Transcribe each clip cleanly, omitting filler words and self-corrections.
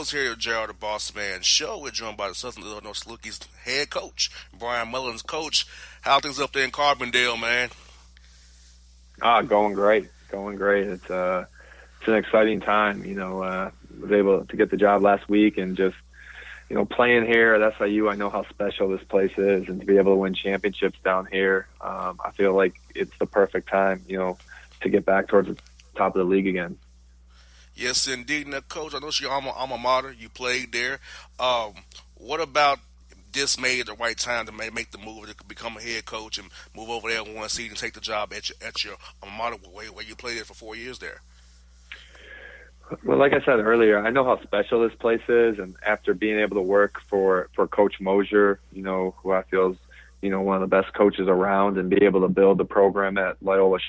host here at Gerald the Bossman Show. We're joined by the Southern Illinois Salukis head coach, Brian Mullins. Coach, how things up there in Carbondale, man? Going great, going great. It's an exciting time. Was able to get the job last week and just playing here at SIU. I know how special this place is, and to be able to win championships down here, I feel like it's the perfect time, to get back towards the top of the league again. Yes, indeed. Now, Coach, I know it's your alma mater. You played there. What about this made the right time to make the move to become a head coach and move over there one season and take the job at your alma mater where you played it for 4 years there? Well, like I said earlier, I know how special this place is, and after being able to work for Coach Mosier, who I feel is, one of the best coaches around, and be able to build the program at Loyola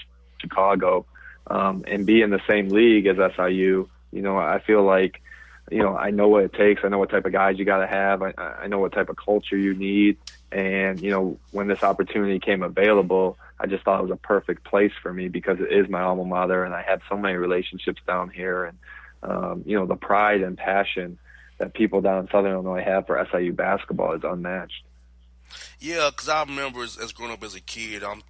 Chicago, and be in the same league as SIU, I feel like, I know what it takes. I know what type of guys you got to have. I know what type of culture you need. And, when this opportunity came available, I just thought it was a perfect place for me because it is my alma mater, and I have so many relationships down here. And, the pride and passion that people down in Southern Illinois have for SIU basketball is unmatched. Yeah, because I remember as growing up as a kid, I'm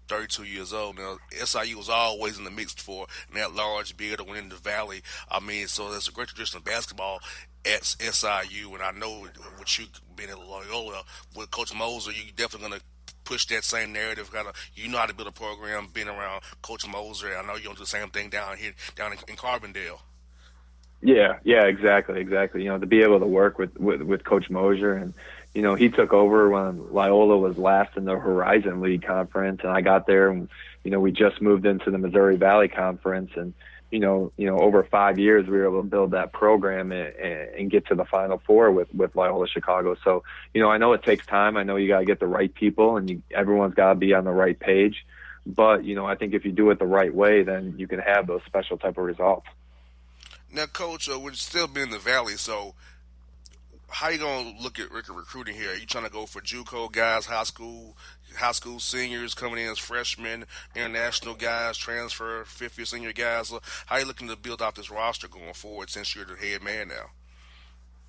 32 years old now. SIU was always in the mix for that large bid to win in the Valley. I mean, so there's a great tradition of basketball at SIU, and I know with you being at Loyola with Coach Moser, you're definitely going to push that same narrative. You know how to build a program, being around Coach Moser. I know you're going to do the same thing down in Carbondale. Yeah, exactly. To be able to work with Coach Mosier, and he took over when Loyola was last in the Horizon League Conference, and I got there, and we just moved into the Missouri Valley Conference, and over 5 years we were able to build that program and get to the Final Four with Loyola Chicago. So I know it takes time. I know you got to get the right people, and everyone's got to be on the right page. But I think if you do it the right way, then you can have those special type of results. Now, Coach, we're still been in the Valley, so how you gonna look at recruiting here? Are you trying to go for JUCO guys, high school seniors coming in as freshmen, international guys, transfer, fifth-year senior guys? How are you looking to build out this roster going forward since you're the head man now?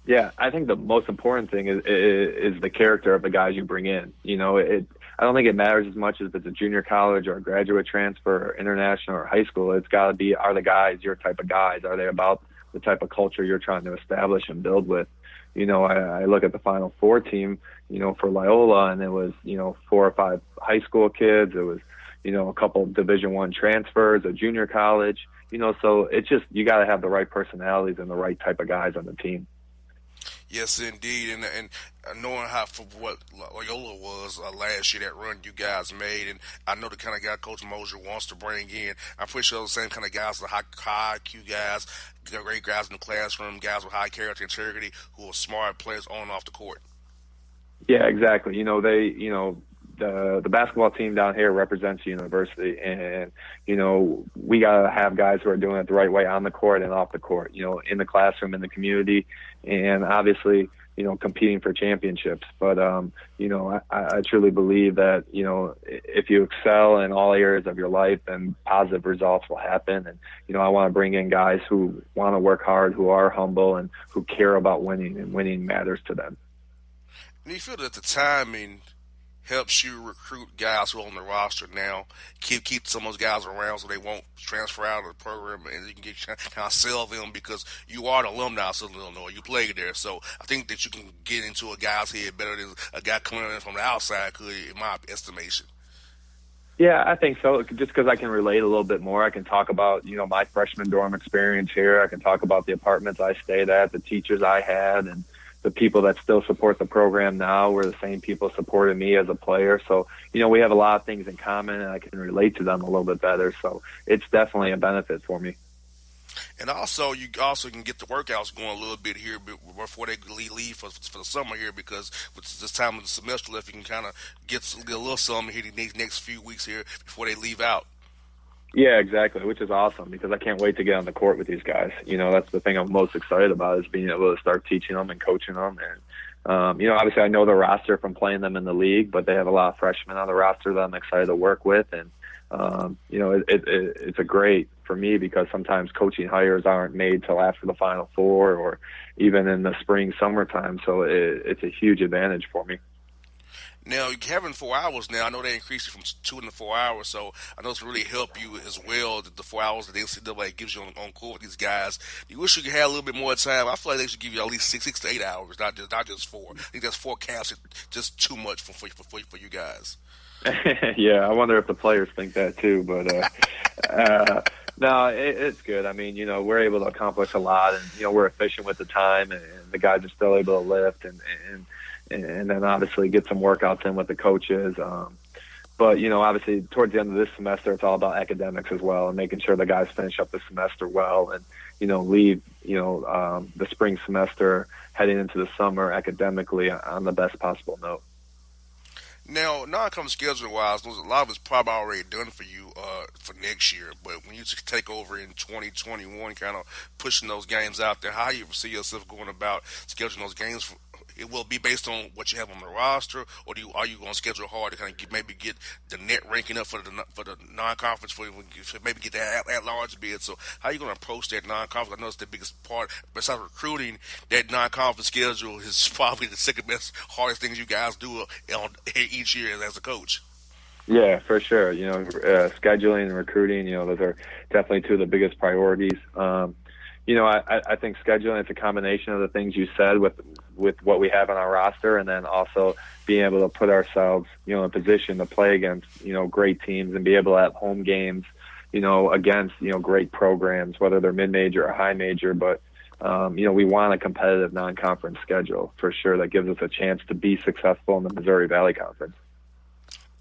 Yeah, I think the most important thing is the character of the guys you bring in. I don't think it matters as much as if it's a junior college or a graduate transfer or international or high school. It's got to be, are the guys your type of guys? Are they about the type of culture you're trying to establish and build with? I look at the Final Four team, for Loyola, and it was, 4 or 5 high school kids. It was, a couple of Division I transfers, a junior college, so it's just, you got to have the right personalities and the right type of guys on the team. Yes, indeed, and knowing how for what Loyola was last year, that run you guys made, and I know the kind of guy Coach Mosier wants to bring in. I'm pretty sure the same kind of guys, the high IQ guys, great guys in the classroom, guys with high character integrity, who are smart players on and off the court. Yeah, exactly. The basketball team down here represents the university, and we gotta have guys who are doing it the right way on the court and off the court, in the classroom, in the community, and obviously competing for championships. But I truly believe that if you excel in all areas of your life, then positive results will happen. And I want to bring in guys who want to work hard, who are humble, and who care about winning, and winning matters to them. And you feel that the timing helps you recruit guys who are on the roster now, keep some of those guys around so they won't transfer out of the program, and you can kind of sell them because you are an alumni of Southern Illinois. You played there. So I think that you can get into a guy's head better than a guy coming in from the outside could, in my estimation. Yeah, I think so. Just because I can relate a little bit more. I can talk about, my freshman dorm experience here. I can talk about the apartments I stayed at, the teachers I had, and the people that still support the program now were the same people supporting me as a player. So, we have a lot of things in common, and I can relate to them a little bit better. So it's definitely a benefit for me. And also, you also can get the workouts going a little bit here before they leave for the summer here, because with this time of the semester left, you can kind of get a little something here the next few weeks here before they leave out. Yeah, exactly, which is awesome because I can't wait to get on the court with these guys. That's the thing I'm most excited about, is being able to start teaching them and coaching them. And, obviously I know the roster from playing them in the league, but they have a lot of freshmen on the roster that I'm excited to work with. And, it's a great for me because sometimes coaching hires aren't made till after the Final Four or even in the spring, summertime. So it's a huge advantage for me. Now, having 4 hours now, I know they increased it from 2 to 4 hours, so I know it's really help you as well. The 4 hours that the NCAA gives you on court with these guys. You wish you could have a little bit more time. I feel like they should give you at least six to 8 hours, not just four. I think that's four caps, just too much for you guys. Yeah, I wonder if the players think that too, but no, it's good. I mean, we're able to accomplish a lot, and we're efficient with the time, and the guys are still able to lift, and then obviously get some workouts in with the coaches. But obviously, towards the end of this semester, it's all about academics as well, and making sure the guys finish up the semester well, and leave the spring semester heading into the summer academically on the best possible note. Now, non-conference schedule wise, a lot of it's probably already done for you for next year. But when you take over in 2021, kind of pushing those games out there, how you see yourself going about scheduling those games? It will be based on what you have on the roster, or are you going to schedule hard to kind of maybe get the net ranking up for the non-conference for maybe get that at large bid? So how are you going to approach that non-conference? I know it's the biggest part besides recruiting. That non-conference schedule is probably the second best, hardest things you guys do on each year as a coach. Yeah, for sure. Scheduling and recruiting, those are definitely two of the biggest priorities. I think scheduling is a combination of the things you said with what we have on our roster, and then also being able to put ourselves, in a position to play against, great teams and be able to have home games, against, great programs, whether they're mid-major or high major. But, we want a competitive non-conference schedule for sure that gives us a chance to be successful in the Missouri Valley Conference.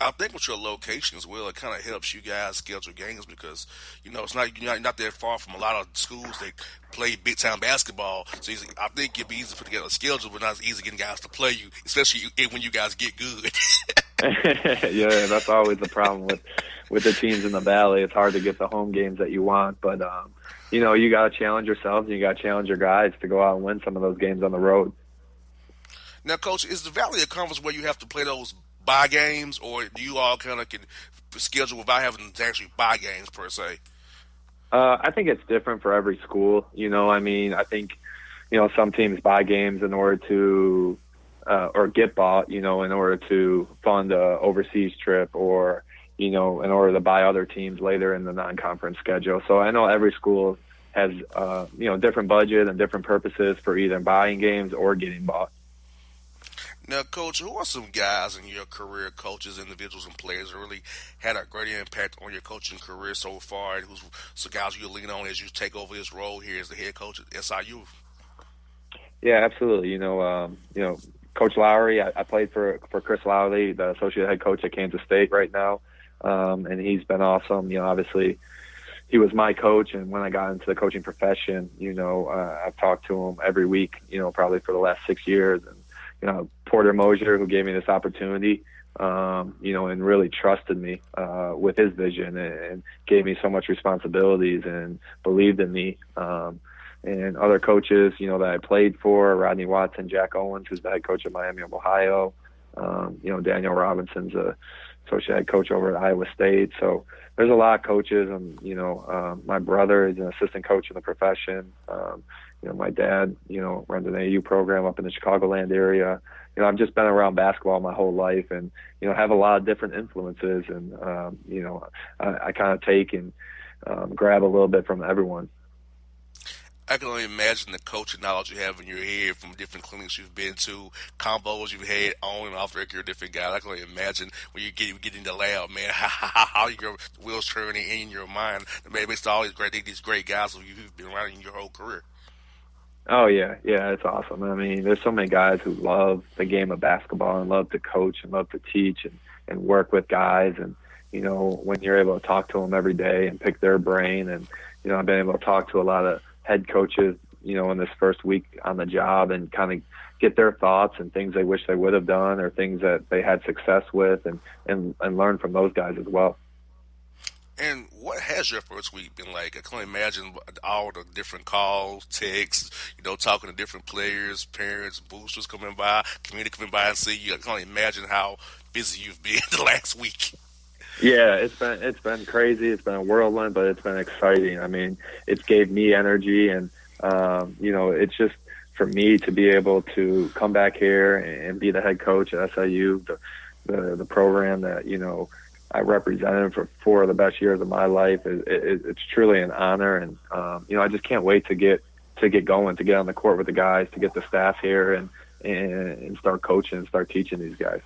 I think with your location as well, it kind of helps you guys schedule games because it's not you're not that far from a lot of schools that play big time basketball. So I think it'd be easy to put together a schedule, but not as easy getting guys to play you, especially when you guys get good. Yeah, that's always the problem with the teams in the Valley. It's hard to get the home games that you want, but you got to challenge yourselves and you got to challenge your guys to go out and win some of those games on the road. Now, Coach, is the Valley a conference where you have to play those buy games, or do you all kind of can schedule without having to actually buy games per se? I think it's different for every school. I think some teams buy games in order to or get bought, in order to fund a overseas trip or in order to buy other teams later in the non-conference schedule. So I know every school has different budget and different purposes for either buying games or getting bought. Now, Coach, who are some guys in your career, coaches, individuals, and players that really had a great impact on your coaching career so far, and who's some guys you lean on as you take over this role here as the head coach at SIU? Yeah, absolutely. Coach Lowry, I played for Chris Lowry, the associate head coach at Kansas State right now, and he's been awesome. Obviously, he was my coach, and when I got into the coaching profession, I've talked to him every week, probably for the last 6 years, and Porter Mosier, who gave me this opportunity, and really trusted me with his vision and gave me so much responsibilities and believed in me. And other coaches, that I played for, Rodney Watson, Jack Owens, who's the head coach of Miami of Ohio. Daniel Robinson's a associate head coach over at Iowa State. So there's a lot of coaches, and my brother is an assistant coach in the profession. My dad, runs an AU program up in the Chicagoland area. I've just been around basketball my whole life, and have a lot of different influences, and I kind of take and grab a little bit from everyone. I can only imagine the coaching knowledge you have in your head from different clinics you've been to, combos you've had on and off the record, different guys. I can only imagine when you get in the lab, man, how your wheels turning in your mind. Man, it makes all these great guys who you've been around in your whole career. Oh yeah, it's awesome. I mean, there's so many guys who love the game of basketball and love to coach and love to teach and work with guys. And when you're able to talk to them every day and pick their brain, and I've been able to talk to a lot of head coaches, in this first week on the job, and kind of get their thoughts and things they wish they would have done or things that they had success with, and learn from those guys as well. And what has your first week been like? I can imagine all the different calls, texts, talking to different players, parents, boosters coming by, community coming by and see you. I can only imagine how busy you've been the last week. Yeah, it's been crazy. It's been a whirlwind, but it's been exciting. I mean, it's gave me energy, and it's just for me to be able to come back here and be the head coach at SIU, the program that I represented for 4 of the best years of my life. It's truly an honor, and I just can't wait to get going, to get on the court with the guys, to get the staff here, and start coaching and start teaching these guys.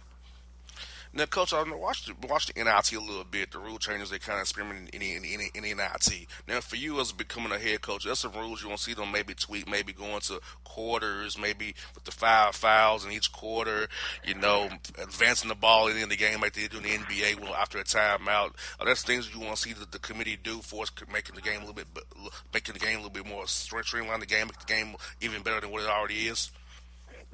Now, Coach, I watched the NIT a little bit. The rule changes they kind of experiment in NIT. Now, for you as becoming a head coach, there's some rules you want to see them maybe tweak, maybe going to quarters, maybe with the 5 fouls in each quarter. Advancing the ball in the game like they do in the NBA. Well, after a timeout, that's things you want to see the committee do for us, making the game a little bit more streamline the game, make the game even better than what it already is.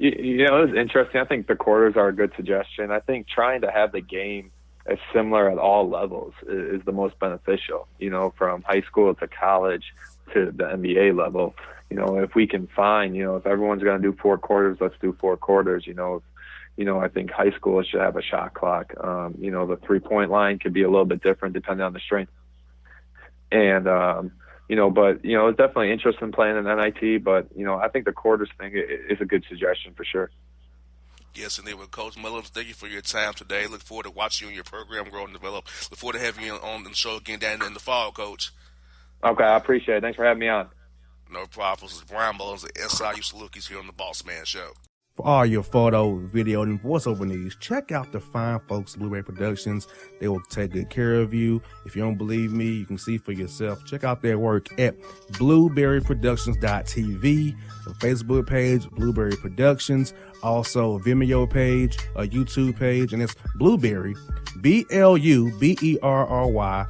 It's interesting. I think the quarters are a good suggestion. I think trying to have the game as similar at all levels is the most beneficial, from high school to college to the NBA level. If we can find, if everyone's going to do 4 quarters, let's do 4 quarters. I think high school should have a shot clock. The 3-point line could be a little bit different depending on the strength. And, it's definitely interesting playing in NIT, but, I think the quarters thing is a good suggestion for sure. Yes, and with Coach Mullins, thank you for your time today. Look forward to watching you and your program grow and develop. Look forward to having you on the show again down in the fall, Coach. Okay, I appreciate it. Thanks for having me on. No problem. This is Brian Mullins at SIU Salukis here on the Bossman Show. For all your photo, video, and voiceover needs, check out the fine folks at Blueberry Productions. They will take good care of you. If you don't believe me, you can see for yourself. Check out their work at blueberryproductions.tv, the Facebook page, Blueberry Productions, also a Vimeo page, a YouTube page, and it's Blueberry, BLUBERRY,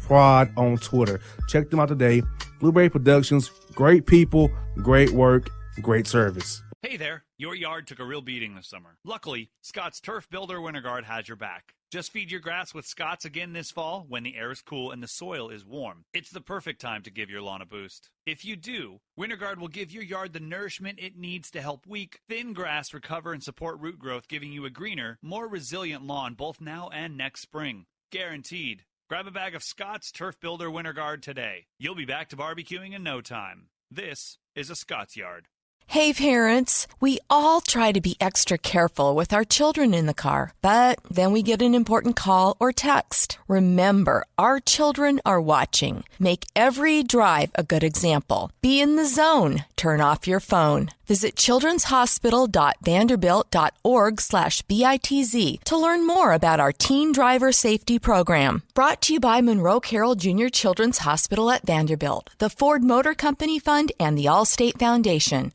Prod on Twitter. Check them out today. Blueberry Productions, great people, great work, great service. Hey there, your yard took a real beating this summer. Luckily, Scott's Turf Builder Winter Guard has your back. Just feed your grass with Scott's again this fall when the air is cool and the soil is warm. It's the perfect time to give your lawn a boost. If you do, Winter Guard will give your yard the nourishment it needs to help weak, thin grass recover and support root growth, giving you a greener, more resilient lawn both now and next spring. Guaranteed. Grab a bag of Scott's Turf Builder Winter Guard today. You'll be back to barbecuing in no time. This is a Scott's Yard. Hey parents, we all try to be extra careful with our children in the car, but then we get an important call or text. Remember, our children are watching. Make every drive a good example. Be in the zone. Turn off your phone. Visit childrenshospital.vanderbilt.org/BITZ to learn more about our teen driver safety program. Brought to you by Monroe Carroll Jr. Children's Hospital at Vanderbilt, the Ford Motor Company Fund, and the Allstate Foundation.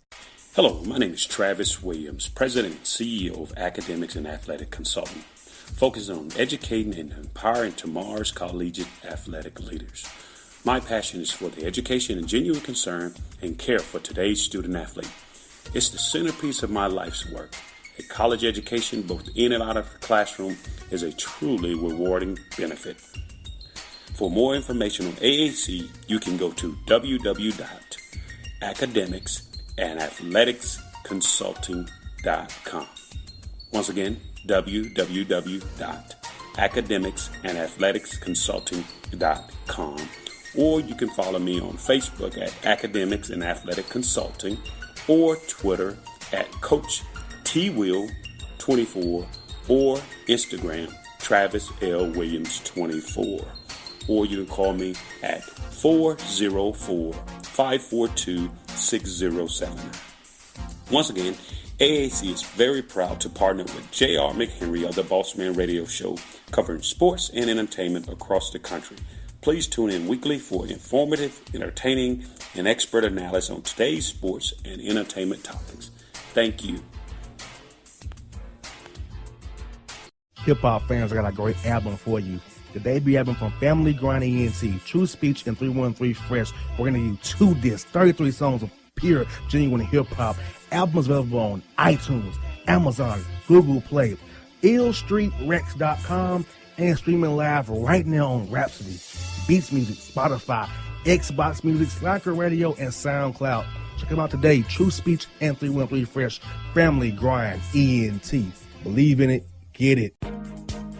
Hello, my name is Travis Williams, President and CEO of Academics and Athletic Consulting, focusing on educating and empowering tomorrow's collegiate athletic leaders. My passion is for the education and genuine concern and care for today's student athlete. It's the centerpiece of my life's work. A college education, both in and out of the classroom, is a truly rewarding benefit. For more information on AAC, you can go to www.academicsandathleticsconsulting.com. Once again, www.academicsandathleticsconsulting.com. Or you can follow me on Facebook at Academics and Athletic Consulting, or Twitter at Coach TWill24, or Instagram Travis L. Williams 24. Or you can call me at 404-542-6079. Once again, AAC is very proud to partner with J.R. McHenry of the Bossman Radio Show, covering sports and entertainment across the country. Please tune in weekly for informative, entertaining, and expert analysis on today's sports and entertainment topics. Thank you. Hip-hop fans, I got a great album for you. The debut album from Family Grind ENT, True Speech and 313 Fresh. We're going to give you 2 discs, 33 songs of pure, genuine hip-hop. Albums available on iTunes, Amazon, Google Play, illstreetrex.com, and streaming live right now on Rhapsody, Beats Music, Spotify, Xbox Music, Slacker Radio, and SoundCloud. Check them out today. True Speech and 313 Fresh. Family Grind ENT. Believe in it. Get it.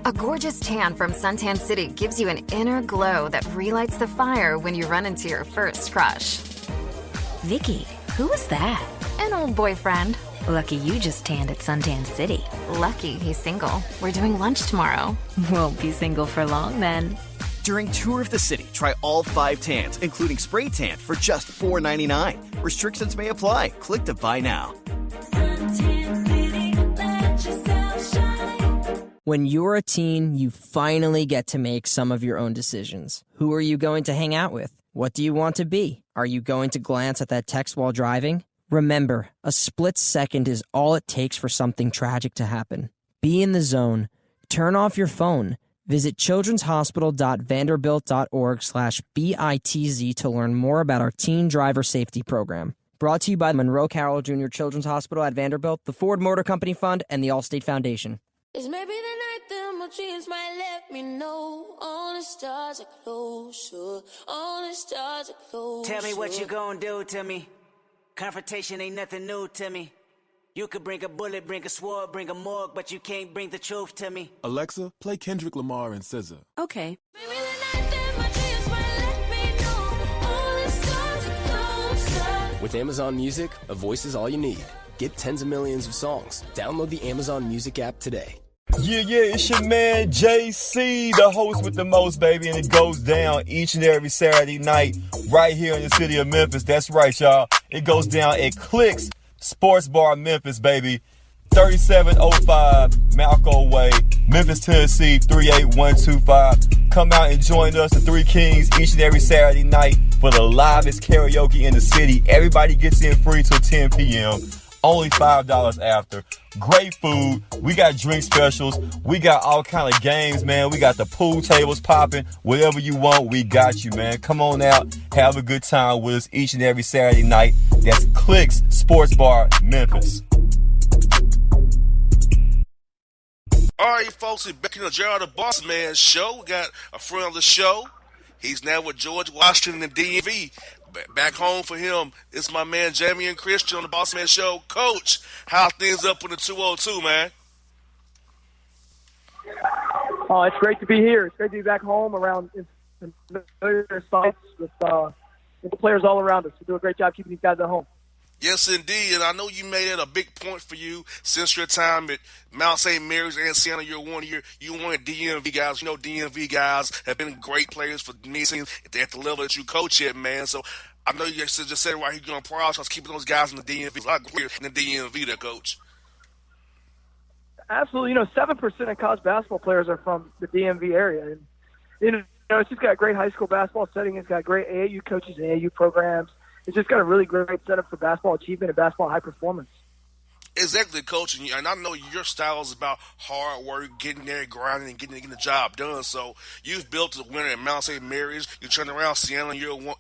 A gorgeous tan from Suntan City gives you an inner glow that relights the fire when you run into your first crush. Vicky, who was that? An old boyfriend. Lucky you just tanned at Suntan City. Lucky he's single. We're doing lunch tomorrow. Won't be single for long then. During Tour of the City, try all 5 tans, including spray tan, for just $4.99. Restrictions may apply. Click to buy now. When you're a teen, you finally get to make some of your own decisions. Who are you going to hang out with? What do you want to be? Are you going to glance at that text while driving? Remember, a split second is all it takes for something tragic to happen. Be in the zone. Turn off your phone. Visit childrenshospital.vanderbilt.org/BITZ to learn more about our teen driver safety program. Brought to you by the Monroe Carroll Jr. Children's Hospital at Vanderbilt, the Ford Motor Company Fund, and the Allstate Foundation. It's maybe the night that my dreams might let me know. All the stars are closer. All the stars are closer. Tell me what you gonna do to me. Confrontation ain't nothing new to me. You could bring a bullet, bring a sword, bring a morgue, but you can't bring the truth to me. Alexa, play Kendrick Lamar and SZA. Okay. Maybe the night that my dreams might let me know. All the stars are closer. With Amazon Music, a voice is all you need. Get tens of millions of songs. Download the Amazon Music app today. Yeah, it's your man JC, the host with the most, baby, and it goes down each and every Saturday night right here in the city of Memphis. That's right, y'all. It goes down at Clicks Sports Bar Memphis, baby. 3705 Malco Way, Memphis, Tennessee, 38125. Come out and join us, the Three Kings, each and every Saturday night for the livest karaoke in the city. Everybody gets in free till 10 p.m. Only $5 after. Great food. We got drink specials. We got all kind of games, man. We got the pool tables popping. Whatever you want, we got you, man. Come on out. Have a good time with us each and every Saturday night. That's Clicks Sports Bar, Memphis. All right, folks, we're back in the Gerald the Bossman show. We got a friend of the show. He's now with George Washington and DMV. Back home for him, it's my man Jamie and Christian on the Bossman show. Coach, how things up in the 202, man? Oh, it's great to be here. It's great to be back home around familiar sites with the players all around us. We do a great job keeping these guys at home. Yes, indeed, and I know you made it a big point for you since your time at Mount St. Mary's and Siena. You wanted DMV guys. You know, DMV guys have been great players for me at the level that you coach at, man. So I know you just said right here, you're going to prioritize keeping those guys in the DMV. It's a lot clearer in the DMV there, Coach. Absolutely. 7% of college basketball players are from the DMV area. And, it's just got a great high school basketball setting. It's got great AAU coaches and AAU programs. It's just got a really great setup for basketball achievement and basketball high performance. Exactly, Coach. And I know your style is about hard work, getting there, grinding, and getting the job done. So you've built a winner at Mount St. Mary's. You turned around Siena in year 1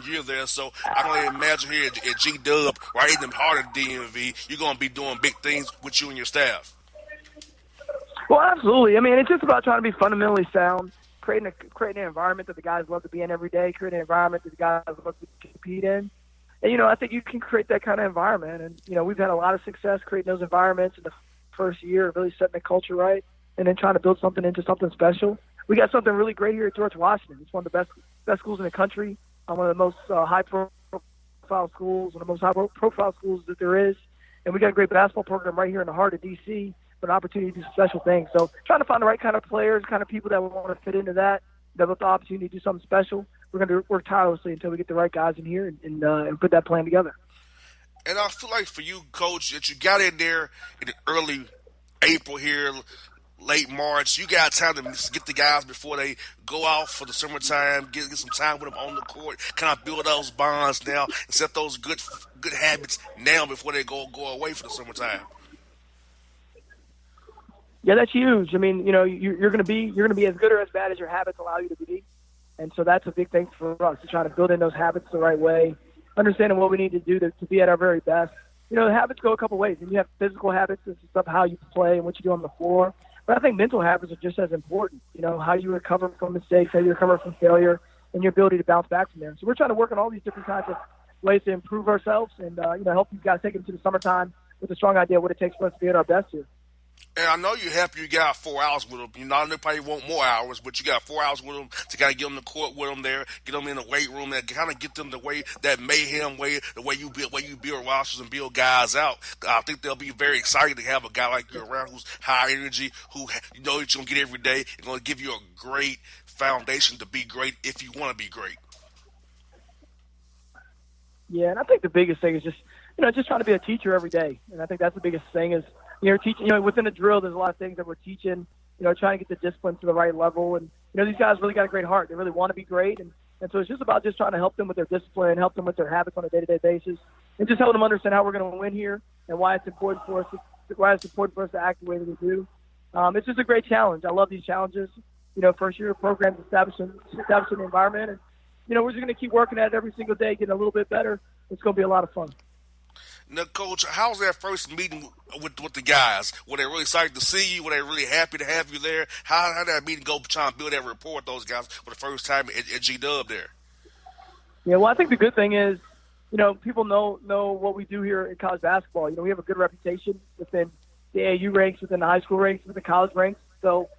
year there. So I can only imagine here at G-Dub, right in the heart of DMV, you're going to be doing big things with you and your staff. Well, absolutely. I mean, it's just about trying to be fundamentally sound, creating an environment that the guys love to be in every day, creating an environment that the guys love to compete in. And, I think you can create that kind of environment. And, we've had a lot of success creating those environments in the first year, really setting the culture right, and then trying to build something into something special. We got something really great here at George Washington. It's one of the best schools in the country, one of the most high-profile schools, one of the most high-profile schools that there is. And we got a great basketball program right here in the heart of D.C., for an opportunity to do special things. So trying to find the right kind of players, kind of people that want to fit into that with the opportunity to do something special. We're going to work tirelessly until we get the right guys in here and put that plan together. And I feel like for you, Coach, that you got in there in early April here, late March. You got time to get the guys before they go out for the summertime, get some time with them on the court, kind of build those bonds now and set those good habits now before they go away for the summertime. Yeah, that's huge. I mean, you're going to be as good or as bad as your habits allow you to be, and so that's a big thing for us to try to build in those habits the right way, understanding what we need to do to be at our very best. The habits go a couple ways, and you have physical habits, this is stuff how you play and what you do on the floor. But I think mental habits are just as important. How you recover from mistakes, how you recover from failure, and your ability to bounce back from there. So we're trying to work on all these different kinds of ways to improve ourselves and help these guys take into the summertime with a strong idea of what it takes for us to be at our best here. And I know you're happy you got 4 hours with them. You know, they probably want more hours, but you got 4 hours with them to kind of get them to court with them there, get them in the weight room, and kind of get them the way that mayhem way, the way you build rosters and build guys out. I think they'll be very excited to have a guy like you around who's high energy, who you know that you're gonna get every day, and gonna give you a great foundation to be great if you want to be great. Yeah, and I think the biggest thing is just, just trying to be a teacher every day. And I think that's the biggest thing is, teaching, within the drill, there's a lot of things that we're teaching, trying to get the discipline to the right level. And, these guys really got a great heart. They really want to be great. And so it's just about just trying to help them with their discipline, help them with their habits on a day-to-day basis, and just help them understand how we're going to win here and why it's important for us to act the way that we do. It's just a great challenge. I love these challenges. First year programs establishing the environment. And, we're just going to keep working at it every single day, getting a little bit better. It's going to be a lot of fun. Now, Coach, how's that first meeting with the guys? Were they really excited to see you? Were they really happy to have you there? How did that meeting go, trying to build that rapport with those guys for the first time at G-Dub there? Yeah, well, I think the good thing is, people know what we do here in college basketball. We have a good reputation within the AAU ranks, within the high school ranks, within the college ranks. So,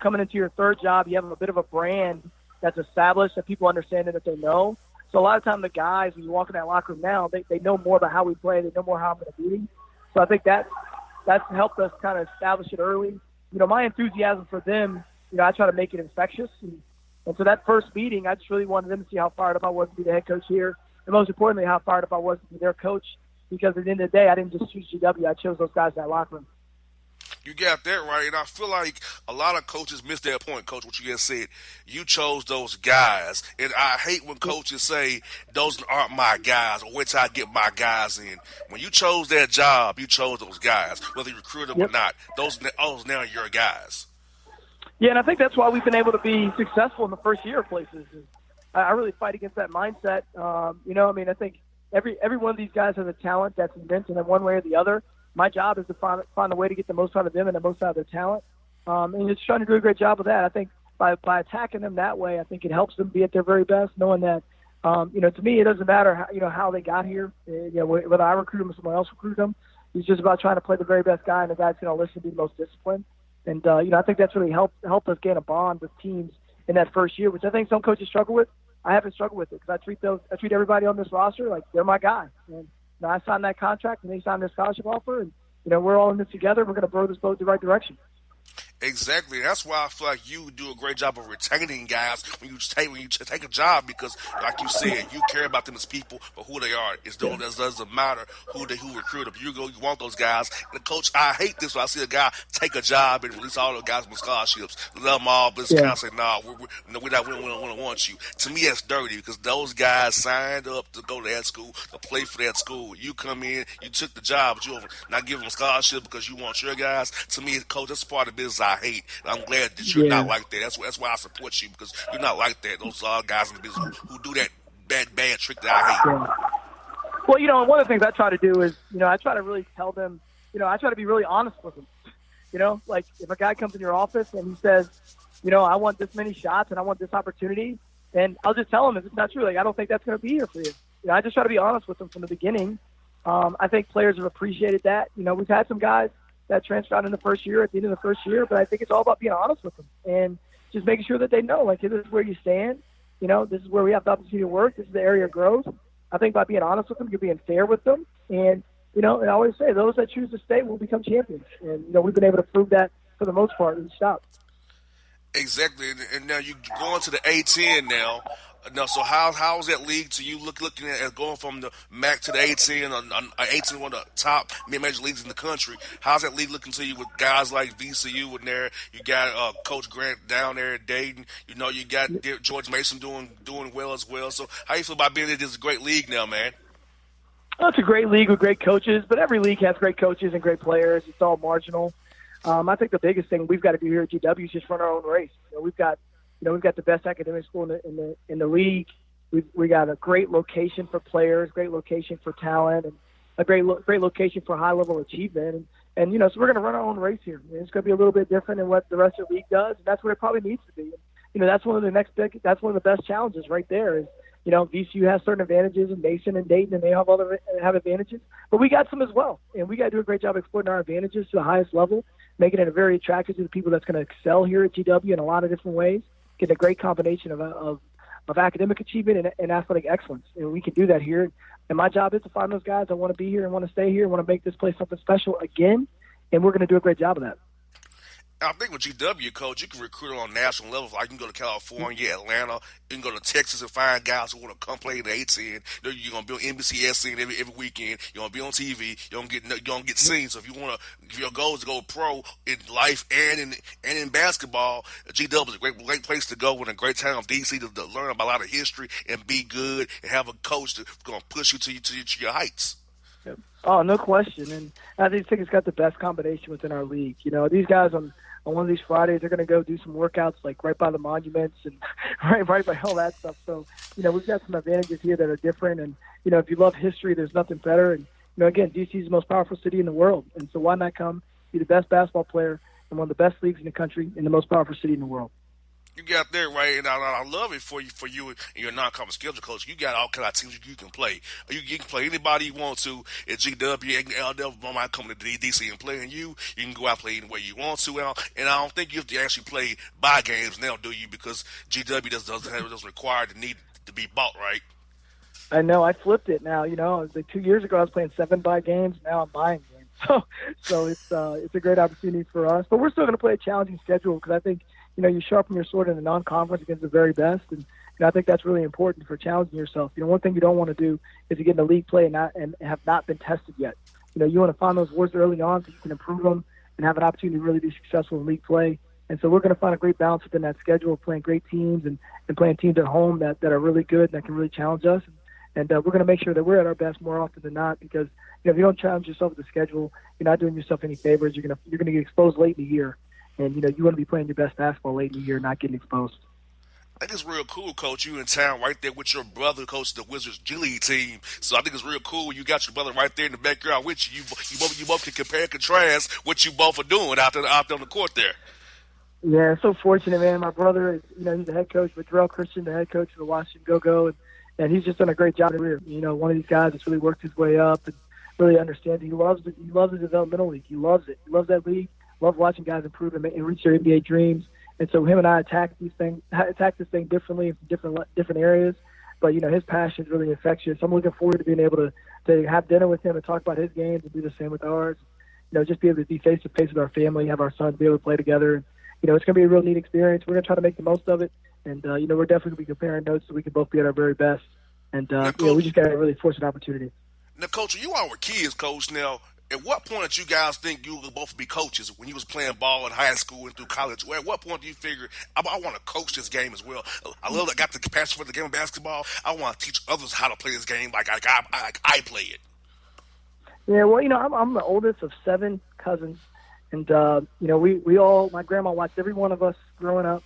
coming into your third job, you have a bit of a brand that's established that people understand and that they know. So a lot of time the guys, when you walk in that locker room now, they know more about how we play. They know more how I'm going to beat them. So I think that's helped us kind of establish it early. My enthusiasm for them, I try to make it infectious. And so that first meeting, I just really wanted them to see how fired up I was to be the head coach here. And most importantly, how fired up I was to be their coach. Because at the end of the day, I didn't just choose GW. I chose those guys in that locker room. You got that right, and I feel like a lot of coaches miss that point, Coach, what you just said. You chose those guys, and I hate when coaches say, those aren't my guys, or wait till I get my guys in. When you chose that job, you chose those guys, whether you recruit them or not. Those now are your guys. Yeah, and I think that's why we've been able to be successful in the first year of places. I really fight against that mindset. I think every one of these guys has a talent that's immense in one way or the other. My job is to find a way to get the most out of them and the most out of their talent. And just trying to do a great job of that. I think by attacking them that way, I think it helps them be at their very best, knowing that, to me, it doesn't matter how they got here. Whether I recruit them or someone else recruit them. It's just about trying to play the very best guy, and the guy that's going to listen, be the most disciplined. And, I think that's really helped us gain a bond with teams in that first year, which I think some coaches struggle with. I haven't struggled with it because I treat everybody on this roster like they're my guy. And I signed that contract, and they signed their scholarship offer, and we're all in this together. We're going to blow this boat the right direction. Exactly. That's why I feel like you do a great job of retaining guys when you take a job, because, like you said, you care about them as people for who they are. It doesn't matter who recruit them. You want those guys. And Coach, I hate this when I see a guy take a job and release all the guys with scholarships, let them all, but kind of say, "Nah, we don't want you." To me, that's dirty, because those guys signed up to go to that school, to play for that school. You come in, you took the job, but you not give them a scholarship because you want your guys. To me, Coach, that's part of the business I hate. And I'm glad that you're not like that. That's why I support you, because you're not like that. Those are guys in the business who do that bad trick that I hate. Yeah. Well, one of the things I try to do is, I try to really tell them, I try to be really honest with them. Like if a guy comes in your office and he says, I want this many shots and I want this opportunity, and I'll just tell him if it's not true. Like, I don't think that's going to be here for you. I just try to be honest with them from the beginning. I think players have appreciated that. We've had some guys that transfer out in the first year, at the end of the first year, but I think it's all about being honest with them and just making sure that they know, like, hey, this is where you stand. This is where we have the opportunity to work. This is the area of growth. I think by being honest with them, you're being fair with them. And, and I always say, those that choose to stay will become champions. And, we've been able to prove that for the most part in each stop. Exactly. And now you go into the A10 now. So how's that league to you looking at going from the MAC to the A10, A10 one of the top mid-major leagues in the country? How's that league looking to you with guys like VCU in there? You got Coach Grant down there at Dayton. You got George Mason doing well as well. So how you feel about being in this great league now, man? Well, it's a great league with great coaches, but every league has great coaches and great players. It's all marginal. I think the biggest thing we've got to do here at GW is just run our own race. We've got the best academic school in the league. We got a great location for players, great location for talent, and a great location for high level achievement. And so we're going to run our own race here. It's going to be a little bit different than what the rest of the league does, and that's what it probably needs to be. That's one of the best challenges right there is VCU has certain advantages, and Mason and Dayton, and they have advantages. But we got some as well, and we got to do a great job exploiting our advantages to the highest level, making it very attractive to the people that's going to excel here at GW in a lot of different ways, getting a great combination of academic achievement and athletic excellence. And we can do that here. And my job is to find those guys that want to be here and want to stay here and want to make this place something special again. And we're going to do a great job of that. I think with GW, Coach, you can recruit on national level. Like you can go to California, Atlanta, you can go to Texas and find guys who want to come play in the A-10. You're going to be on NBC scene every weekend. You're going to be on TV. You're going to get seen. So if your goal is to go pro in life and in basketball, GW is a great place to go and a great town of DC to learn about a lot of history and be good and have a coach that's going to push you to your heights. Oh, no question. And I think it's got the best combination within our league. These guys on one of these Fridays, they're going to go do some workouts like right by the monuments and right by all that stuff. So, we've got some advantages here that are different. And, if you love history, there's nothing better. And, again, DC is the most powerful city in the world. And so why not come be the best basketball player in one of the best leagues in the country in the most powerful city in the world? You got there right, and I love it for you and your non-conference schedule, Coach. You got all kind of teams you can play. You can play anybody you want to at GW, and LW might come to DC and play, and you can go out and play any way you want to. And I don't think you have to actually play buy games now, do you? Because GW doesn't require the need to be bought, right? I know. I flipped it now. Like 2 years ago, I was playing 7 buy games. Now I'm buying games. So it's a great opportunity for us. But we're still going to play a challenging schedule because I think you sharpen your sword in the non-conference against the very best, and I think that's really important for challenging yourself. One thing you don't want to do is to get into league play and have not been tested yet. You want to find those words early on so you can improve them and have an opportunity to really be successful in league play. And so we're going to find a great balance within that schedule of playing great teams and playing teams at home that are really good and that can really challenge us. And we're going to make sure that we're at our best more often than not because if you don't challenge yourself with the schedule, you're not doing yourself any favors. You're going to get exposed late in the year. And, you want to be playing your best basketball late in the year, not getting exposed. I think it's real cool, Coach. You in town right there with your brother, Coach, the Wizards G League team. So I think it's real cool when you got your brother right there in the backyard with you. You both can compare and contrast what you both are doing out there on the court there. Yeah, so fortunate, man. My brother is, he's the head coach, but Darrell Christian, the head coach of the Washington Go-Go, and he's just done a great job career. One of these guys that's really worked his way up and really understands. He loves the developmental league. He loves it. He loves that league. Love watching guys improve and reach their NBA dreams. And so him and I attack this thing differently in different areas. But, his passion is really infectious. I'm looking forward to being able to have dinner with him and talk about his games and do the same with ours. Just be able to be face-to-face with our family, have our sons be able to play together. And, it's going to be a real neat experience. We're going to try to make the most of it. And, we're definitely going to be comparing notes so we can both be at our very best. And, we just got a really fortunate opportunity. Now, Coach, you all were kids, Coach. Now, at what point did you guys think you would both be coaches when you was playing ball in high school and through college? At what point do you figure, I want to coach this game as well? I love that I got the passion for the game of basketball. I want to teach others how to play this game like I play it. Yeah, well, I'm the oldest of 7 cousins. And, we all, my grandma watched every one of us growing up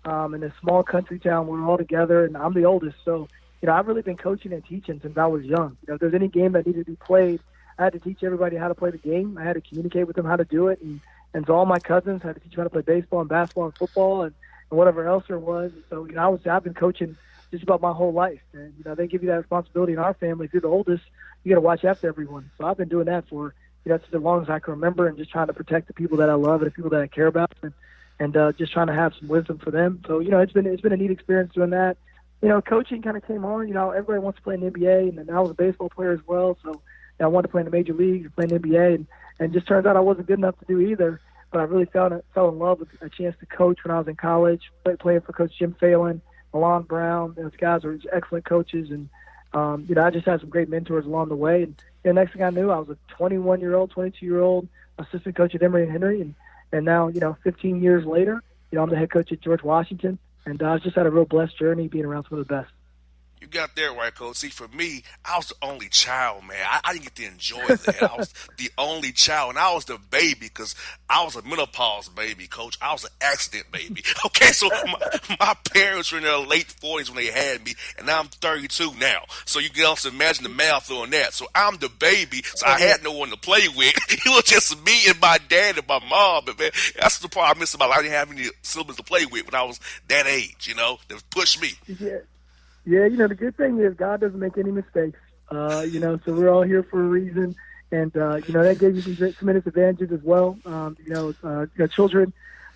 in a small country town. We were all together, and I'm the oldest. So, I've really been coaching and teaching since I was young. If there's any game that needed to be played, I had to teach everybody how to play the game. I had to communicate with them how to do it. And so all my cousins had to teach them how to play baseball and basketball and football and whatever else there was. So, I've been coaching just about my whole life. And, they give you that responsibility in our family. If you're the oldest, you got to watch after everyone. So I've been doing that for, since as long as I can remember and just trying to protect the people that I love and the people that I care about and just trying to have some wisdom for them. So, it's been a neat experience doing that. Coaching kind of came on. Everybody wants to play in the NBA, and I was a baseball player as well. So, I wanted to play in the major leagues and play in the NBA, and just turns out I wasn't good enough to do either. But I really fell in love with a chance to coach when I was in college, playing for Coach Jim Phelan, Milan Brown. Those guys were excellent coaches, and I just had some great mentors along the way. And the next thing I knew, I was a 21-year-old, 22-year-old assistant coach at Emory and Henry, and now 15 years later, I'm the head coach at George Washington, and I just had a real blessed journey being around some of the best. You got that right, Coach. See, for me, I was the only child, man. I didn't get to enjoy that. I was the only child, and I was the baby because I was a menopause baby, Coach. I was an accident baby. Okay, so my parents were in their late 40s when they had me, and I'm 32 now. So you can also imagine the math on that. So I'm the baby, so I had no one to play with. It was just me and my dad and my mom. But, man, that's the part I miss about life. I didn't have any siblings to play with when I was that age, that pushed me. Yeah. Yeah, the good thing is God doesn't make any mistakes. So we're all here for a reason. And, that gave you some tremendous advantages as well.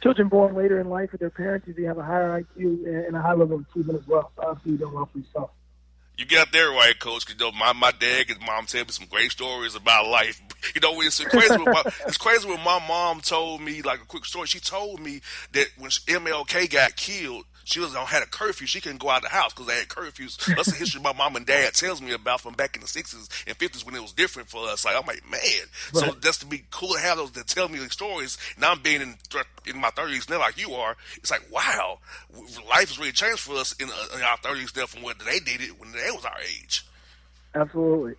Children born later in life with their parents usually have a higher IQ and a high level of achievement as well. So obviously, you're doing well for yourself. You got there right, Coach. My dad and mom tell me some great stories about life. It's crazy when my mom told me, like, a quick story. She told me that when MLK got killed, she had a curfew. She couldn't go out of the house because they had curfews. That's the history my mom and dad tells me about from back in the 60s and 50s when it was different for us. Like, I'm like, man. Right. So that's to be cool to have those that tell me the stories. Now I'm being in my 30s now like you are. It's like, wow, life has really changed for us in our 30s now from what they did it when they was our age. Absolutely.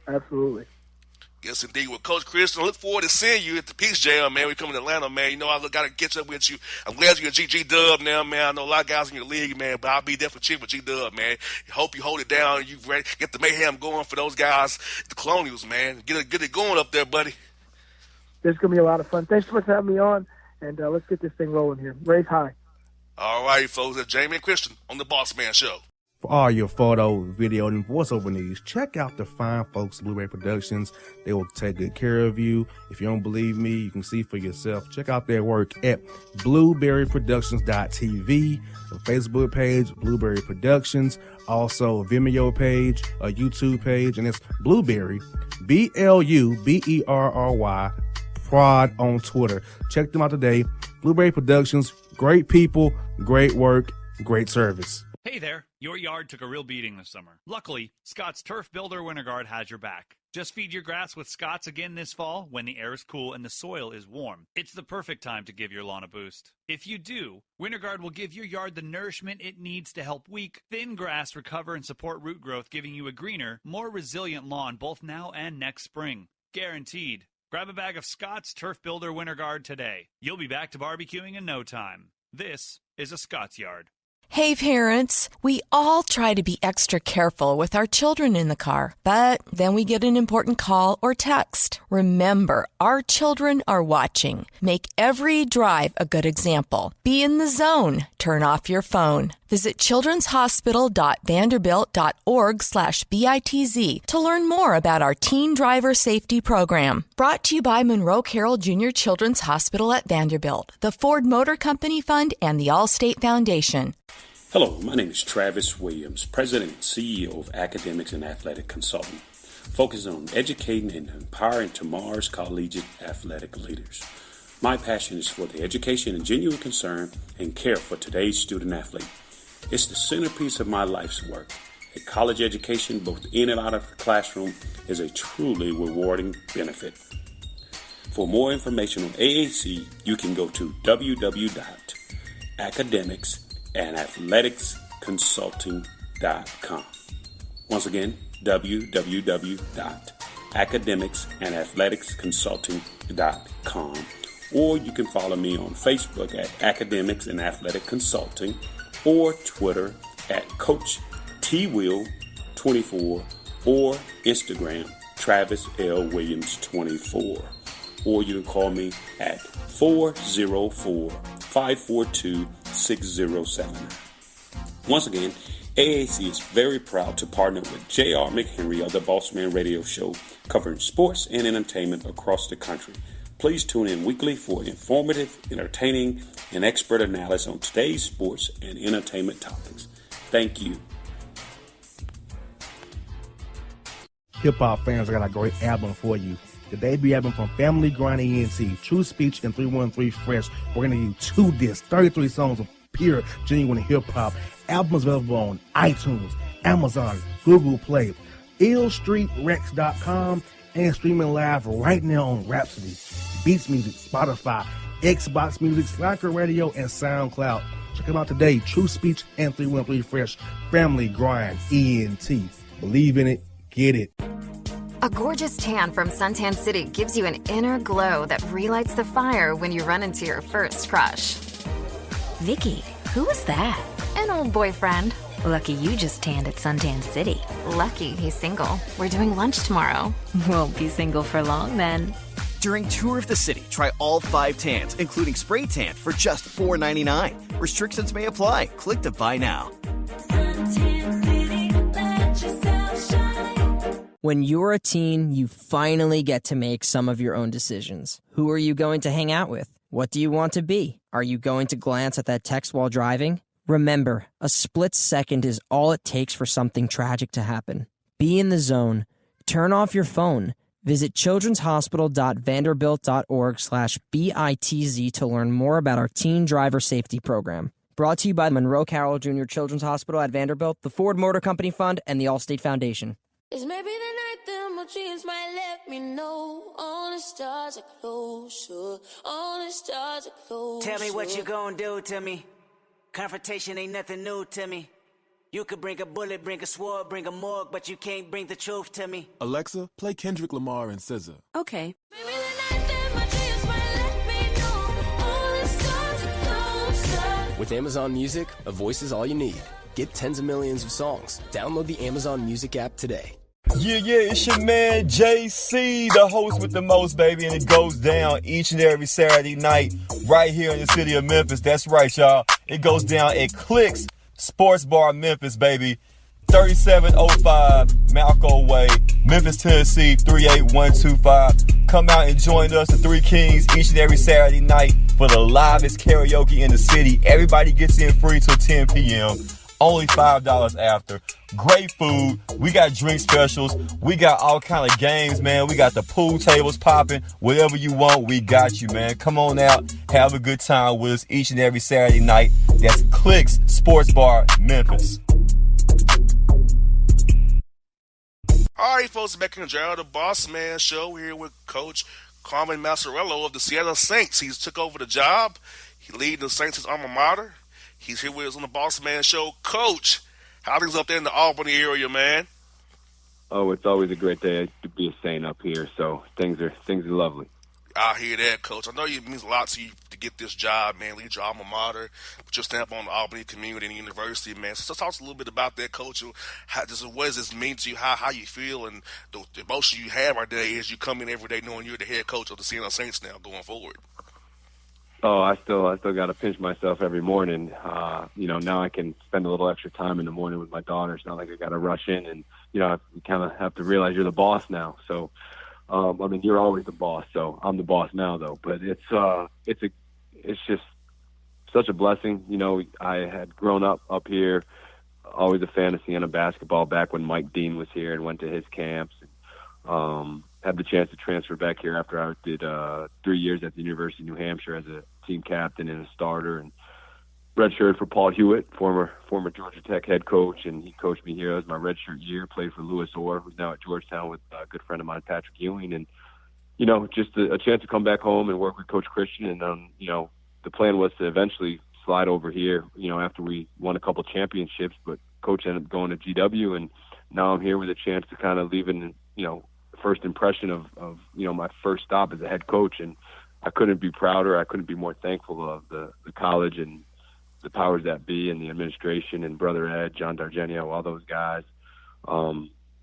Yes, indeed. Well, Coach Christian, I look forward to seeing you at the Peace Jam, man. We come to Atlanta, man. I got to catch up with you. I'm glad you're a G-Dub now, man. I know a lot of guys in your league, man, but I'll be there for cheering for G-Dub, man. Hope you hold it down. You ready? Get the mayhem going for those guys, the Colonials, man. Get it going up there, buddy. This is going to be a lot of fun. Thanks so much for having me on, and let's get this thing rolling here. Raise high. All right, folks. That's Jamie and Christian on the Bossman Show. For all your photo, video, and voiceover needs, check out the fine folks at Blueberry Productions. They will take good care of you. If you don't believe me, you can see for yourself. Check out their work at blueberryproductions.tv, the Facebook page, Blueberry Productions, also a Vimeo page, a YouTube page, and it's Blueberry, BLUBERRY, Prod on Twitter. Check them out today. Blueberry Productions, great people, great work, great service. Hey there, your yard took a real beating this summer. Luckily, Scott's Turf Builder Winter Guard has your back. Just feed your grass with Scott's again this fall when the air is cool and the soil is warm. It's the perfect time to give your lawn a boost. If you do, Winter Guard will give your yard the nourishment it needs to help weak, thin grass recover and support root growth, giving you a greener, more resilient lawn both now and next spring. Guaranteed. Grab a bag of Scott's Turf Builder Winter Guard today. You'll be back to barbecuing in no time. This is a Scott's Yard. Hey parents, we all try to be extra careful with our children in the car, but then we get an important call or text. Remember, our children are watching. Make every drive a good example. Be in the zone. Turn off your phone. Visit childrenshospital.vanderbilt.org/BITZ to learn more about our Teen Driver Safety Program. Brought to you by Monroe Carroll Jr. Children's Hospital at Vanderbilt, the Ford Motor Company Fund, and the Allstate Foundation. Hello, my name is Travis Williams, President and CEO of Academics and Athletic Consulting, focusing on educating and empowering tomorrow's collegiate athletic leaders. My passion is for the education and genuine concern and care for today's student athlete. It's the centerpiece of my life's work. A college education, both in and out of the classroom, is a truly rewarding benefit. For more information on AAC, you can go to www.academicsandathleticsconsulting.com. Once again, www.academicsandathleticsconsulting.com. Or you can follow me on Facebook at Academics and Athletic Consulting, or Twitter at Coach TWill24, or Instagram Travis L. Williams 24. Or you can call me at 404-542-6079. Once again, AAC is very proud to partner with J.R. McHenry of the Bossman Radio Show, covering sports and entertainment across the country. Please tune in weekly for informative, entertaining, and expert analysis on today's sports and entertainment topics. Thank you. Hip-hop fans, I got a great album for you. The debut album from Family Grind ENT, True Speech and 313 Fresh. We're going to do 2 discs, 33 songs of pure, genuine hip-hop. Album is available on iTunes, Amazon, Google Play, illstreetrex.com, and streaming live right now on Rhapsody, Beats Music, Spotify, Xbox Music, Slacker Radio, and SoundCloud. Check them out today. True Speech and 313 Fresh. Family Grind ENT. Believe in it. Get it. A gorgeous tan from Suntan City gives you an inner glow that relights the fire when you run into your first crush. Vicky, who was that? An old boyfriend. Lucky you just tanned at Suntan City. Lucky he's single. We're doing lunch tomorrow. Won't be single for long then. During Tour of the City, try all 5 tans, including spray tan, for just $4.99. Restrictions may apply. Click to buy now. Suntan City. When you're a teen, you finally get to make some of your own decisions. Who are you going to hang out with? What do you want to be? Are you going to glance at that text while driving? Remember, a split second is all it takes for something tragic to happen. Be in the zone. Turn off your phone. Visit childrenshospital.vanderbilt.org/BITZ to learn more about our teen driver safety program. Brought to you by Monroe Carroll Jr. Children's Hospital at Vanderbilt, the Ford Motor Company Fund, and the Allstate Foundation. It's maybe the night that my dreams might let me know. All the stars are closer. All the stars are closer. Tell me what you gonna do to me. Confrontation ain't nothing new to me. You could bring a bullet, bring a sword, bring a morgue, but you can't bring the truth to me. Alexa, play Kendrick Lamar and SZA. Okay. Maybe the night that my dreams might let me know. All the stars are closer. With Amazon Music, a voice is all you need. Get tens of millions of songs. Download the Amazon Music app today. Yeah, it's your man JC, the host with the most, baby, and it goes down each and every Saturday night right here in the city of Memphis. That's right, y'all. It goes down at Clicks Sports Bar Memphis, baby. 3705 Malco Way, Memphis, Tennessee, 38125. Come out and join us, the Three Kings, each and every Saturday night for the livest karaoke in the city. Everybody gets in free till 10 p.m. Only $5 after. Great food. We got drink specials. We got all kind of games, man. We got the pool tables popping. Whatever you want, we got you, man. Come on out. Have a good time with us each and every Saturday night. That's Clicks Sports Bar, Memphis. All right, folks, back in the Gerald the Bossman show. We're here with Coach Carmen Massarello of the Seattle Saints. He's took over the job. He leads the Saints' alma mater. He's here with us on the Bossman show. Coach, how things up there in the Albany area, man? Oh, it's always a great day to be a Saint up here. So things are lovely. I hear that, Coach. I know it means a lot to you to get this job, man. Lead your alma mater, put your stamp on the Albany community and university, man. So talk to us a little bit about that, Coach. What does this mean to you? How you feel and the emotion you have right there is you come in every day knowing you're the head coach of the Seattle Saints now going forward. Oh, I still got to pinch myself every morning. Now I can spend a little extra time in the morning with my daughter. It's not like I got to rush in, and you kind of have to realize you're the boss now. So, you're always the boss. So I'm the boss now, though. But it's just such a blessing. I had grown up here, always a fan of Siena basketball back when Mike Dean was here and went to his camps. Had the chance to transfer back here after I did 3 years at the University of New Hampshire as a team captain and a starter, and redshirted for Paul Hewitt, former Georgia Tech head coach, and he coached me here. It was my redshirt year. Played for Lewis Orr, who's now at Georgetown with a good friend of mine, Patrick Ewing, and just a chance to come back home and work with Coach Christian. And the plan was to eventually slide over here. After we won a couple championships, but Coach ended up going to GW, and now I'm here with a chance to kind of leave in first impression of my first stop as a head coach, and I couldn't be prouder. I couldn't be more thankful of the college and the powers that be and the administration and Brother Ed, John Dargenio, all those guys,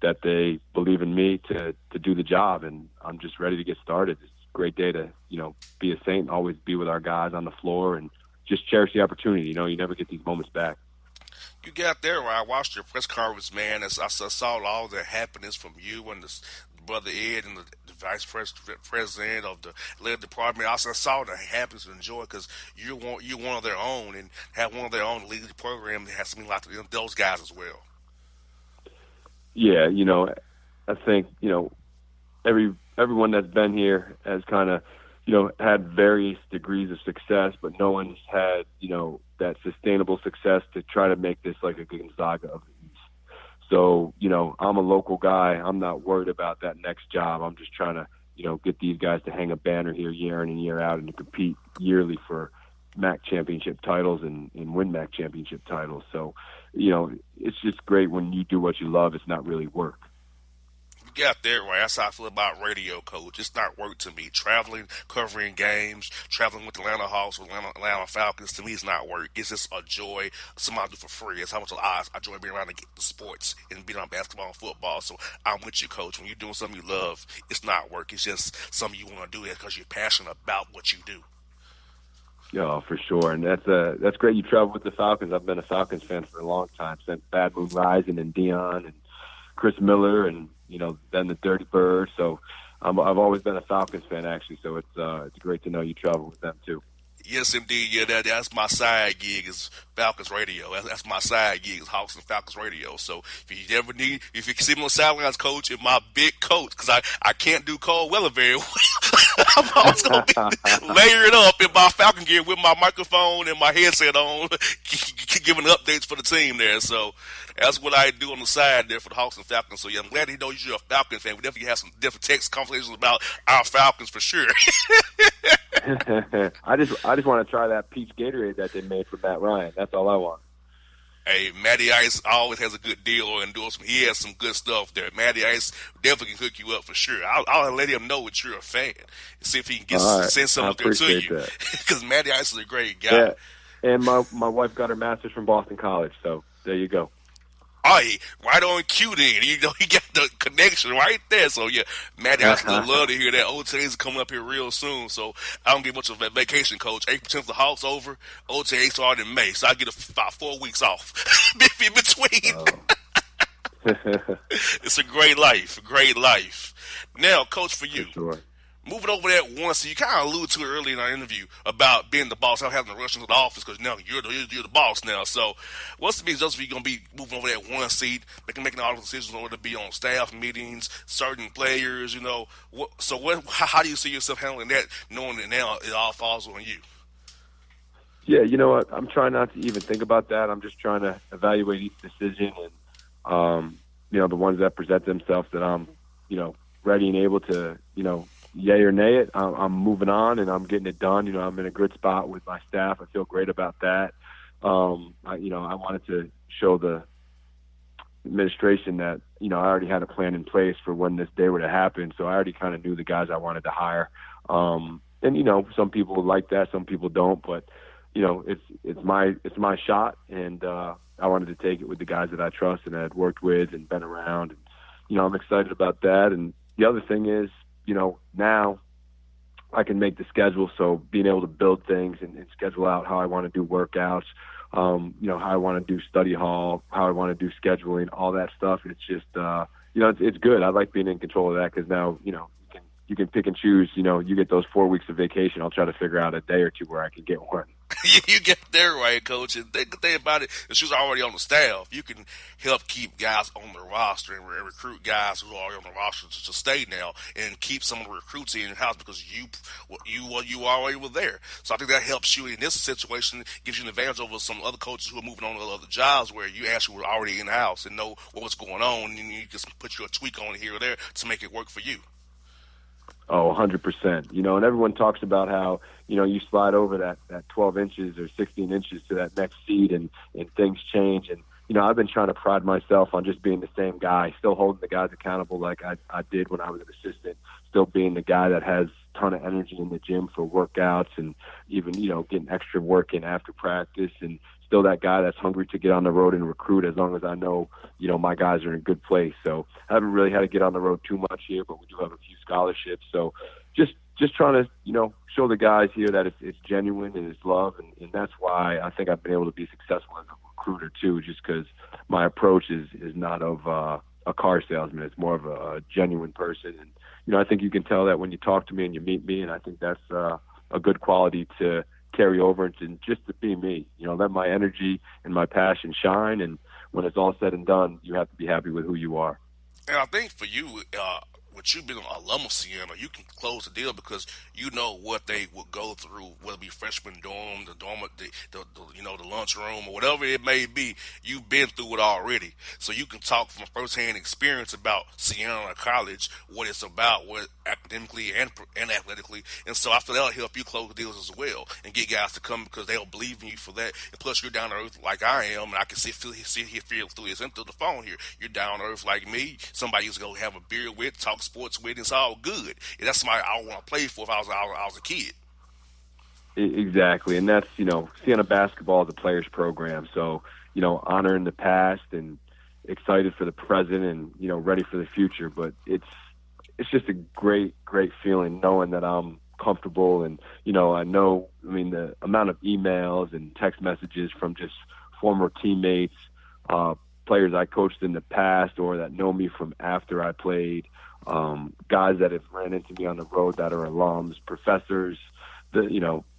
that they believe in me to do the job, and I'm just ready to get started. It's a great day to be a Saint, always be with our guys on the floor, and just cherish the opportunity. You never get these moments back. You got there where I watched your press conference, man. As I saw all the happiness from you and the Brother Ed and the vice president of the lead department. I saw the happiness and joy because you're one of their own, and have one of their own lead program that has to mean a lot to those guys as well. Yeah, I think everyone that's been here has kind of had various degrees of success, but no one's had that sustainable success to try to make this like a Gonzaga of the East. So, I'm a local guy. I'm not worried about that next job. I'm just trying to, get these guys to hang a banner here year in and year out and to compete yearly for MAC championship titles and win MAC championship titles. So, it's just great when you do what you love. It's not really work. You got there right. That's how I feel about radio, Coach. It's not work to me. Traveling, covering games, traveling with the Atlanta Hawks or Atlanta Falcons, to me, it's not work. It's just a joy. Something I do for free. It's how much I enjoy being around the sports and being on basketball and football. So I'm with you, Coach. When you're doing something you love, it's not work. It's just something you want to do because you're passionate about what you do. Yeah, for sure. And that's great. You travel with the Falcons. I've been a Falcons fan for a long time since Bad Moon Rising and Dion and Chris Miller and, then the Dirty Bird. So I've always been a Falcons fan, actually. So it's great to know you travel with them too. Yes, indeed. Yeah, that's my side gig is Falcons Radio. That's my side gig is Hawks and Falcons Radio. So if you see me on the sidelines, coach, and my big coach, because I can't do cold weather very well, I'm always going to be layered up in my Falcon gear with my microphone and my headset on, giving updates for the team there. So that's what I do on the side there for the Hawks and Falcons. So yeah, I'm glad he knows you're a Falcon fan. We definitely have some different text conversations about our Falcons for sure. I just want to try that peach Gatorade that they made for Matt Ryan. That's all I want. Hey, Matty Ice always has a good deal or endorsement. He has some good stuff there. Matty Ice definitely can hook you up for sure. I'll let him know that you're a fan and see if he can send something there to you. Because Matty Ice is a great guy. Yeah, and my wife got her master's from Boston College, so there you go. Oh, right on cue then. He got the connection right there. So, yeah, Matty, I still love to hear that. OTAs are coming up here real soon, so I don't get much of a vacation, Coach. 8% of the Hawks over. OTA started in May, so I get about 4 weeks off in between. Oh. It's a great life, Now, Coach, for you. For sure. Moving over that one, so you kind of alluded to it earlier in our interview about being the boss, how having to rush into the office because now you're the boss now. So, what's the big adjustment you're going to be moving over that one seat, making all the decisions in order to be on staff meetings, certain players, how do you see yourself handling that, knowing that now it all falls on you? Yeah, you know what? I'm trying not to even think about that. I'm just trying to evaluate each decision and, the ones that present themselves that I'm, ready and able to, yay or nay it, I'm moving on and I'm getting it done. I'm in a good spot with my staff. I feel great about that. I wanted to show the administration that, I already had a plan in place for when this day were to happen. So I already kind of knew the guys I wanted to hire. And, some people like that, some people don't, but, it's my shot. And, I wanted to take it with the guys that I trust and had worked with and been around. And, I'm excited about that. And the other thing is, now I can make the schedule. So being able to build things and schedule out how I want to do workouts, how I want to do study hall, how I want to do scheduling, all that stuff. It's just, it's good. I like being in control of that because now, you can pick and choose. You get those 4 weeks of vacation. I'll try to figure out a day or two where I can get one. You get there right, Coach. And the thing about it is she's already on the staff. You can help keep guys on the roster and recruit guys who are already on the roster to stay now and keep some of the recruits in your house because you already were there. So I think that helps you in this situation, gives you an advantage over some other coaches who are moving on to other jobs where you actually were already in the house and know what was going on, and you just put your tweak on it here or there to make it work for you. Oh, 100%. And everyone talks about how, you slide over that 12 inches or 16 inches to that next seat and things change. And, I've been trying to pride myself on just being the same guy, still holding the guys accountable like I did when I was an assistant, still being the guy that has a ton of energy in the gym for workouts and even, getting extra work in after practice and still that guy that's hungry to get on the road and recruit as long as I know, my guys are in a good place. So I haven't really had to get on the road too much here, but we do have a few scholarships. So just trying to, show the guys here that it's genuine and it's love. And that's why I think I've been able to be successful as a recruiter too, just because my approach is not of a car salesman. It's more of a genuine person. And, I think you can tell that when you talk to me and you meet me. And I think that's a good quality to carry over and just to be me, let my energy and my passion shine. And when it's all said and done, you have to be happy with who you are. And I think for you, with you being an alum of Siena, you can close the deal because you know what they would go through, whether it be freshman dorm, the lunchroom, or whatever it may be. You've been through it already, so you can talk from firsthand experience about Siena College, what it's about, what academically and athletically. And so I feel that'll help you close the deals as well and get guys to come because they'll believe in you for that. And plus, you're down to earth like I am, and I can feel through the phone here. You're down to earth like me. Somebody used to go have a beer with, talk sports with, it's all good. And that's somebody I want to play for if I was a kid. Exactly, and that's, Siena basketball is a players program, so, honoring the past and excited for the present and, ready for the future. But it's just a great feeling knowing that I'm comfortable and, the amount of emails and text messages from just former teammates, players I coached in the past or that know me from after I played, guys that have ran into me on the road that are alums, professors,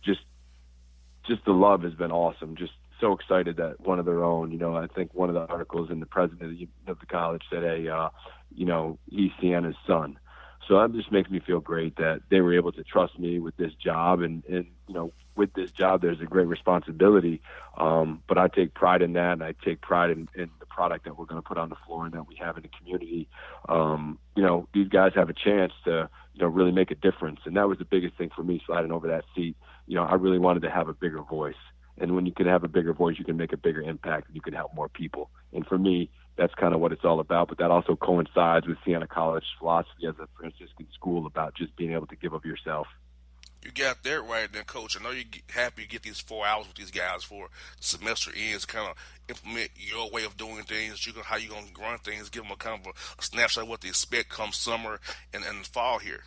just the love has been awesome. Just so excited that one of their own, I think one of the articles in the president of the college said, hey, he's Sienna's son. So that just makes me feel great that they were able to trust me with this job. And with this job, there's a great responsibility. But I take pride in that, and I take pride in the product that we're going to put on the floor and that we have in the community. These guys have a chance to, really make a difference. And that was the biggest thing for me sliding over that seat. I really wanted to have a bigger voice. And when you can have a bigger voice, you can make a bigger impact and you can help more people. And for me, that's kind of what it's all about. But that also coincides with Siena College's philosophy as a Franciscan school about just being able to give of yourself. You got that right there, Coach. I know you're happy you get these 4 hours with these guys for the semester ends, kind of implement your way of doing things, how you're going to run things, give them a kind of a snapshot of what they expect come summer and fall here.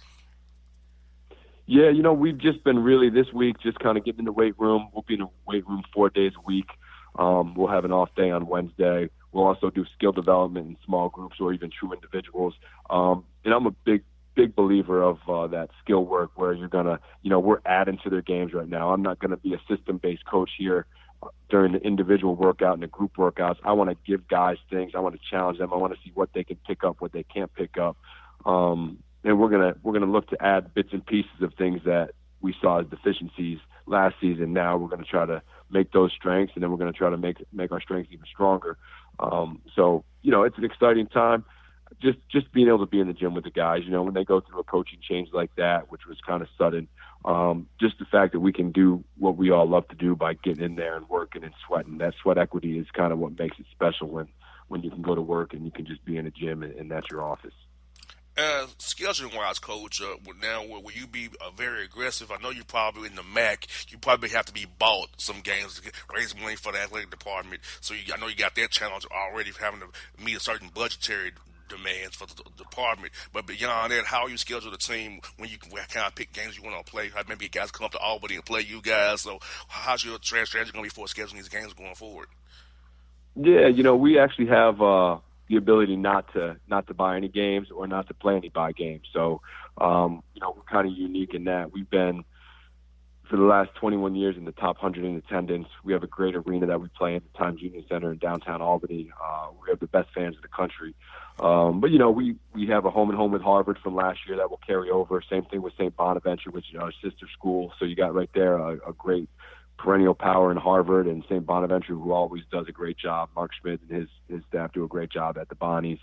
Yeah, we've just been really this week just kind of getting in the weight room. We'll be in the weight room 4 days a week. We'll have an off day on Wednesday. We'll also do skill development in small groups or even true individuals. And I'm a big believer of that skill work where you're going to, we're adding to their games right now. I'm not going to be a system-based coach here during the individual workout and the group workouts. I want to give guys things. I want to challenge them. I want to see what they can pick up, what they can't pick up. And we're gonna look to add bits and pieces of things that we saw as deficiencies last season. Now we're going to try to make those strengths, and then we're going to try to make our strengths even stronger. So it's an exciting time. Just being able to be in the gym with the guys. When they go through a coaching change like that, which was kind of sudden, just the fact that we can do what we all love to do by getting in there and working and sweating. That sweat equity is kind of what makes it special when you can go to work and you can just be in a gym and that's your office. Scheduling-wise, Coach, now will you be very aggressive? I know you're probably in the MAC. You probably have to be bought some games to raise money for the athletic department. So I know you got that challenge already of having to meet a certain budgetary demands for the department. But beyond that, how you schedule the team when you can kind of pick games you want to play? Maybe guys come up to Albany and play you guys. So how's your strategy going to be for scheduling these games going forward? Yeah, we actually have the ability not to buy any games or not to play any buy games. So, we're kind of unique in that we've been, for the last 21 years, in the top 100 in attendance. We have a great arena that we play in, the Times Union Center in downtown Albany. We have the best fans in the country. But, we have a home with Harvard from last year that will carry over. Same thing with St. Bonaventure, which is our sister school. So you got right there a great perennial power in Harvard, and St. Bonaventure, who always does a great job. Mark Schmidt and his staff do a great job at the Bonnies.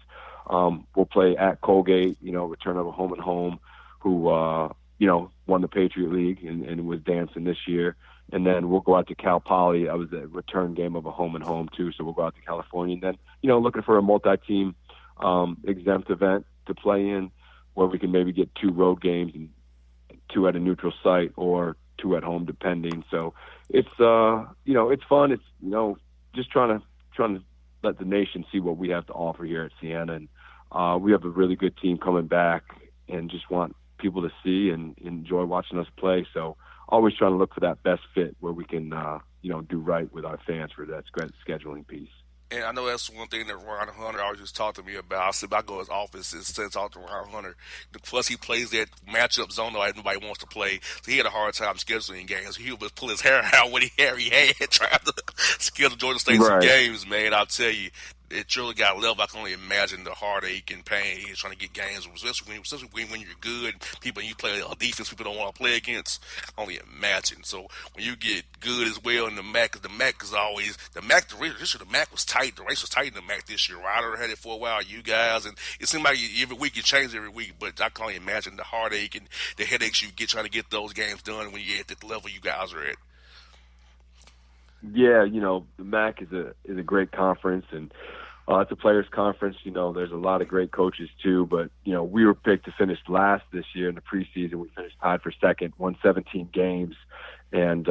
We'll play at Colgate, return of a home, who, won the Patriot League and was dancing this year. And then we'll go out to Cal Poly. That was the return game of a home too. So we'll go out to California and then, looking for a multi-team exempt event to play in where we can maybe get 2 road games and 2 at a neutral site or 2 at home, depending. So it's it's fun. It's just trying to let the nation see what we have to offer here at Siena, and we have a really good team coming back, and just want people to see and enjoy watching us play. So always trying to look for that best fit where we can do right with our fans for that scheduling piece. And I know that's one thing that Ron Hunter always just talked to me about. I said, I go to his office and talk to Ron Hunter. Plus, he plays that matchup zone that nobody wants to play. So he had a hard time scheduling games. He would pull his hair out when he had trying to schedule Georgia State's games, man. I'll tell you, it truly got level. I can only imagine the heartache and pain he's trying to get games, especially when you're good. People, you play a defense people don't want to play against. I can only imagine. So when you get good as well in the MAC, because the MAC is always the MAC. This year the MAC was tight. The race was tight in the MAC this year. Ryder had it for a while. You guys, and it seemed like every week it changed every week. But I can only imagine the heartache and the headaches you get trying to get those games done when you're at the level you guys are at. Yeah, the MAC is a great conference, and it's a players' conference. There's a lot of great coaches too, but we were picked to finish last this year in the preseason. We finished tied for second, won 17 games, and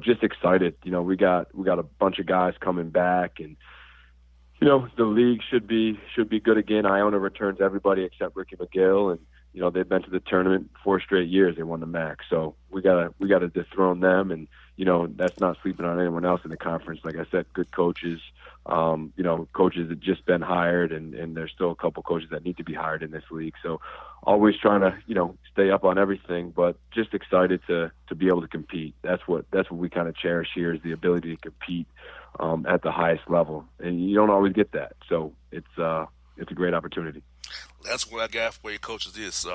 just excited. We got a bunch of guys coming back, and the league should be good again. Iona returns everybody except Ricky McGill, and they've been to the tournament 4 straight years. They won the MAC, so we gotta dethrone them. And that's not sleeping on anyone else in the conference. Like I said, good coaches, coaches that just been hired, and there's still a couple coaches that need to be hired in this league. So always trying to, stay up on everything, but just excited to be able to compete. That's what we kind of cherish here, is the ability to compete at the highest level. And you don't always get that. So it's a great opportunity. That's what I got for you, coaches.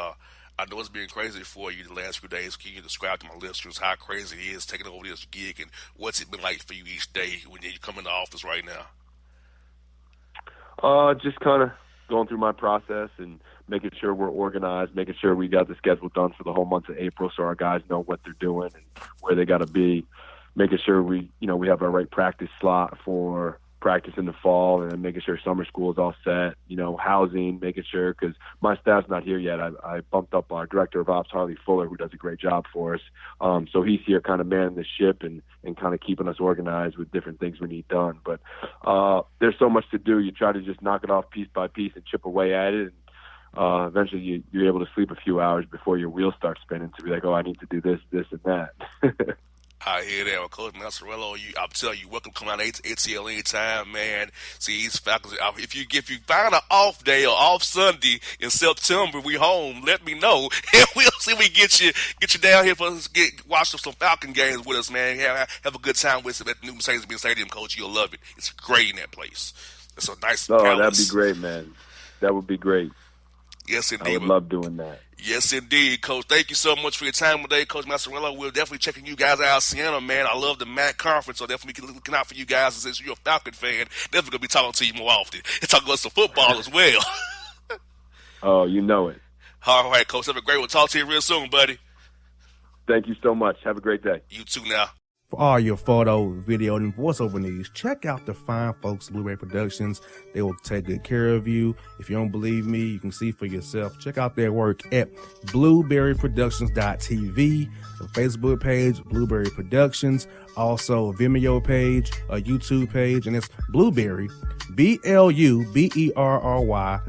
I know it's been crazy for you the last few days. Can you describe to my listeners how crazy it is taking over this gig, and what's it been like for you each day when you come into office right now? Just kind of going through my process and making sure we're organized, making sure we got the schedule done for the whole month of April so our guys know what they're doing and where they got to be, making sure we have our right practice slot for practice in the fall, and then making sure summer school is all set, housing, making sure, because my staff's not here yet. I bumped up our director of ops, Harley Fuller, who does a great job for us. So he's here kind of manning the ship and kind of keeping us organized with different things we need done. But there's so much to do. You try to just knock it off piece by piece and chip away at it. And eventually you're able to sleep a few hours before your wheels start spinning to be like, oh, I need to do this, this, and that. I hear that. Well, Coach Massarello, I'm telling you, welcome to come out to ATL anytime, man. See, these Falcons, if you find an off day or off Sunday in September, we home, let me know. And we'll see if we get you down here for us to watch some Falcon games with us, man. Have a good time with us at the new Mercedes-Benz Stadium, Coach. You'll love it. It's great in that place. It's a nice palace. That'd be great, man. That would be great. Yes, indeed. I would love doing that. Yes, indeed, Coach. Thank you so much for your time today, Coach Massarello. We're definitely checking you guys out, Sienna, man. I love the MAC conference, so definitely looking out for you guys. And since you're a Falcon fan, definitely going to be talking to you more often and talking about some football as well. Oh, you know it. All right, Coach. Have a great one. Talk to you real soon, buddy. Thank you so much. Have a great day. You too now. For all your photo, video, and voiceover needs, check out the fine folks at Blueberry Productions. They will take good care of you. If you don't believe me, you can see for yourself. Check out their work at blueberryproductions.tv, the Facebook page, Blueberry Productions, also a Vimeo page, a YouTube page, and it's Blueberry, BLUBERRY,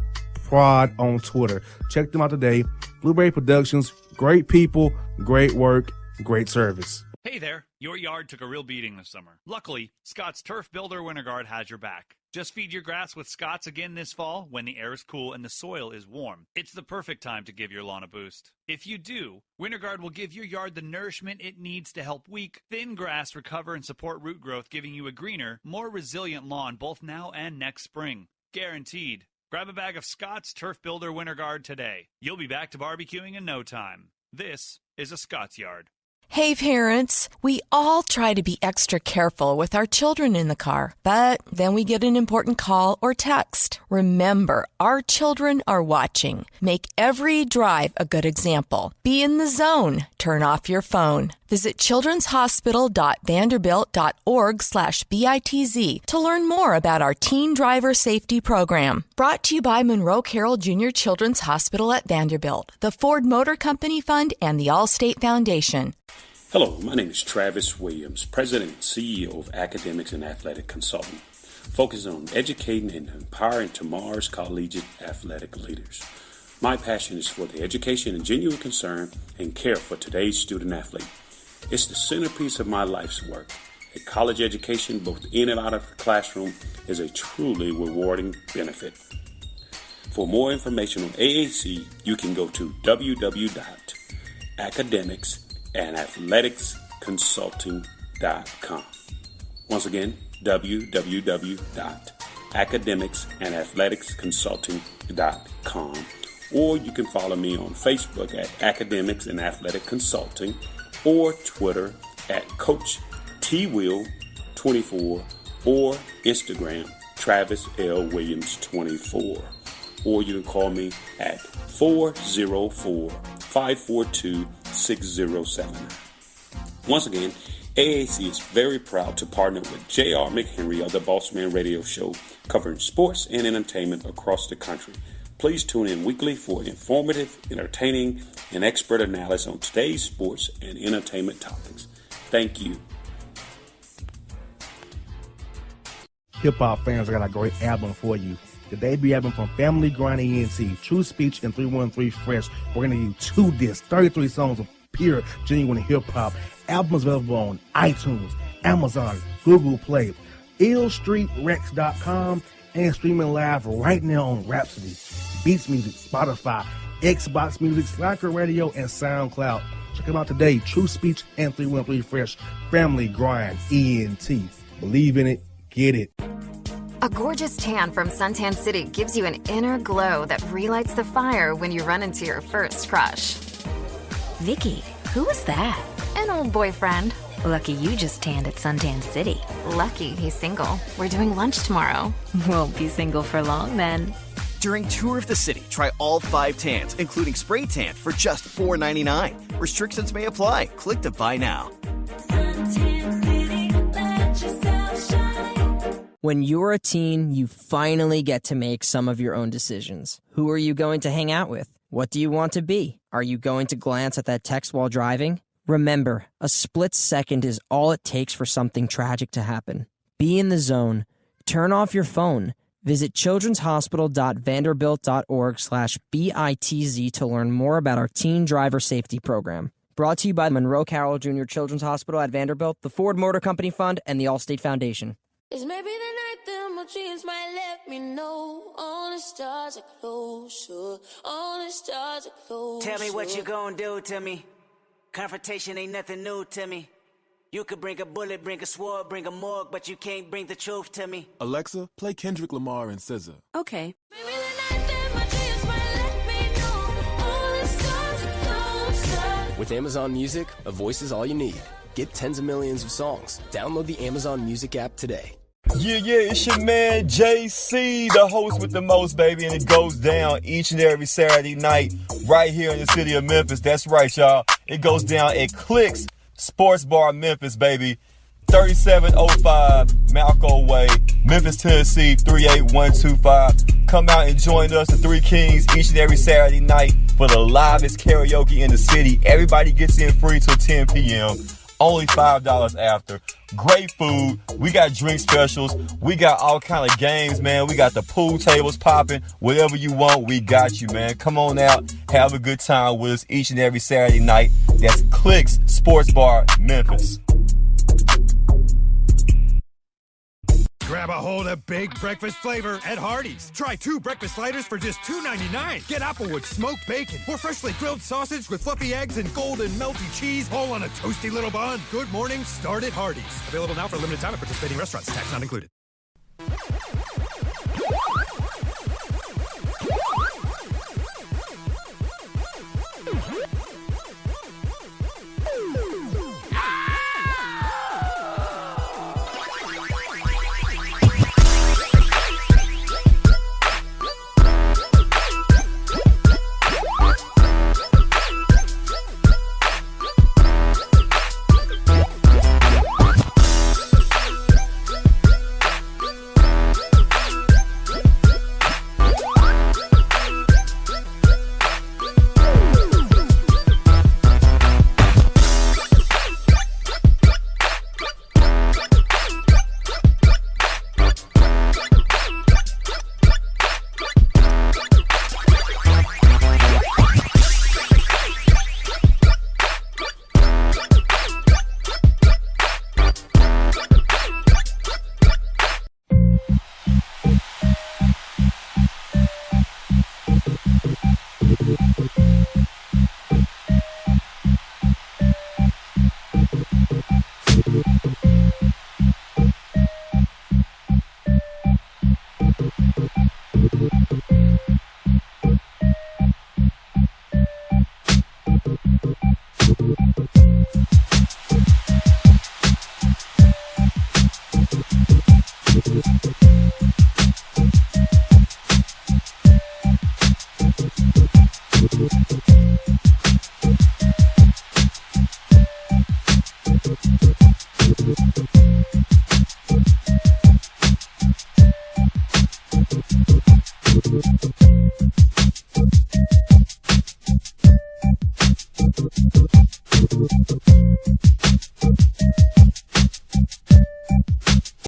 Prod on Twitter. Check them out today. Blueberry Productions, great people, great work, great service. Hey there, your yard took a real beating this summer. Luckily, Scott's Turf Builder Winter Guard has your back. Just feed your grass with Scott's again this fall when the air is cool and the soil is warm. It's the perfect time to give your lawn a boost. If you do, Winter Guard will give your yard the nourishment it needs to help weak, thin grass recover and support root growth, giving you a greener, more resilient lawn both now and next spring. Guaranteed. Grab a bag of Scott's Turf Builder Winter Guard today. You'll be back to barbecuing in no time. This is a Scott's Yard. Hey parents, we all try to be extra careful with our children in the car, but then we get an important call or text. Remember, our children are watching. Make every drive a good example. Be in the zone. Turn off your phone. Visit childrenshospital.vanderbilt.org/BITZ to learn more about our teen driver safety program. Brought to you by Monroe Carroll Jr. Children's Hospital at Vanderbilt, the Ford Motor Company Fund, and the Allstate Foundation. Hello, my name is Travis Williams, President and CEO of Academics and Athletic Consulting, focusing on educating and empowering tomorrow's collegiate athletic leaders. My passion is for the education and genuine concern and care for today's student athlete. It's the centerpiece of my life's work. A college education, both in and out of the classroom, is a truly rewarding benefit. For more information on AAC, you can go to www.academicsandathleticsconsulting.com. Once again, www.academicsandathleticsconsulting.com. Or you can follow me on Facebook at Academics and Athletic Consulting, or Twitter at Coach TWill24, or Instagram Travis L. Williams 24. Or you can call me at 404-542-6079. Once again, AAC is very proud to partner with J.R. McHenry of the Bossman Radio Show, covering sports and entertainment across the country. Please tune in weekly for informative, entertaining, and expert analysis on today's sports and entertainment topics. Thank you. Hip-hop fans, I got a great album for you. The debut album from Family Grind ENT, True Speech and 313 Fresh. We're going to do 2 discs, 33 songs of pure, genuine hip-hop. Albums available on iTunes, Amazon, Google Play, illstreetrex.com, and streaming live right now on Rhapsody, Beats Music, Spotify, Xbox Music, Slacker Radio, and SoundCloud. Check them out today. True Speech and 313 Fresh. Family Grind, ENT. Believe in it. Get it. A gorgeous tan from Suntan City gives you an inner glow that relights the fire when you run into your first crush. Vicky, who was that? An old boyfriend. Lucky you just tanned at Suntan City. Lucky he's single. We're doing lunch tomorrow. Won't be single for long then. During Tour of the City, try all 5 tans, including spray tan, for just $4.99. Restrictions may apply. Click to buy now. When you're a teen, you finally get to make some of your own decisions. Who are you going to hang out with? What do you want to be? Are you going to glance at that text while driving? Remember, a split second is all it takes for something tragic to happen. Be in the zone. Turn off your phone. Visit childrenshospital.vanderbilt.org/BITZ to learn more about our teen driver safety program. Brought to you by the Monroe Carroll Jr. Children's Hospital at Vanderbilt, the Ford Motor Company Fund, and the Allstate Foundation. It's maybe the night that my dreams might let me know. All the stars are closer. All the stars are closer. Tell me what you gonna do to me. Confrontation ain't nothing new to me. You could bring a bullet, bring a sword, bring a morgue, but you can't bring the truth to me. Alexa, play Kendrick Lamar and SZA. Okay. Maybe the night that my dreams might let me know. All the stars are closer. With Amazon Music, a voice is all you need. Get tens of millions of songs. Download the Amazon Music app today. Yeah, it's your man JC, the host with the most, baby, and it goes down each and every Saturday night right here in the city of Memphis. That's right, y'all. It goes down at Clicks Sports Bar Memphis, baby. 3705 Malco Way, Memphis, Tennessee, 38125. Come out and join us, the Three Kings, each and every Saturday night for the livest karaoke in the city. Everybody gets in free till 10 p.m. Only $5 after. Great food. We got drink specials. We got all kind of games, man. We got the pool tables popping. Whatever you want, we got you, man. Come on out. Have a good time with us each and every Saturday night. That's Clicks Sports Bar, Memphis. Grab a hold of big breakfast flavor at Hardee's. Try 2 breakfast sliders for just $2.99. Get Applewood smoked bacon or freshly grilled sausage with fluffy eggs and golden melty cheese, all on a toasty little bun. Good morning, start at Hardee's. Available now for a limited time at participating restaurants. Tax not included.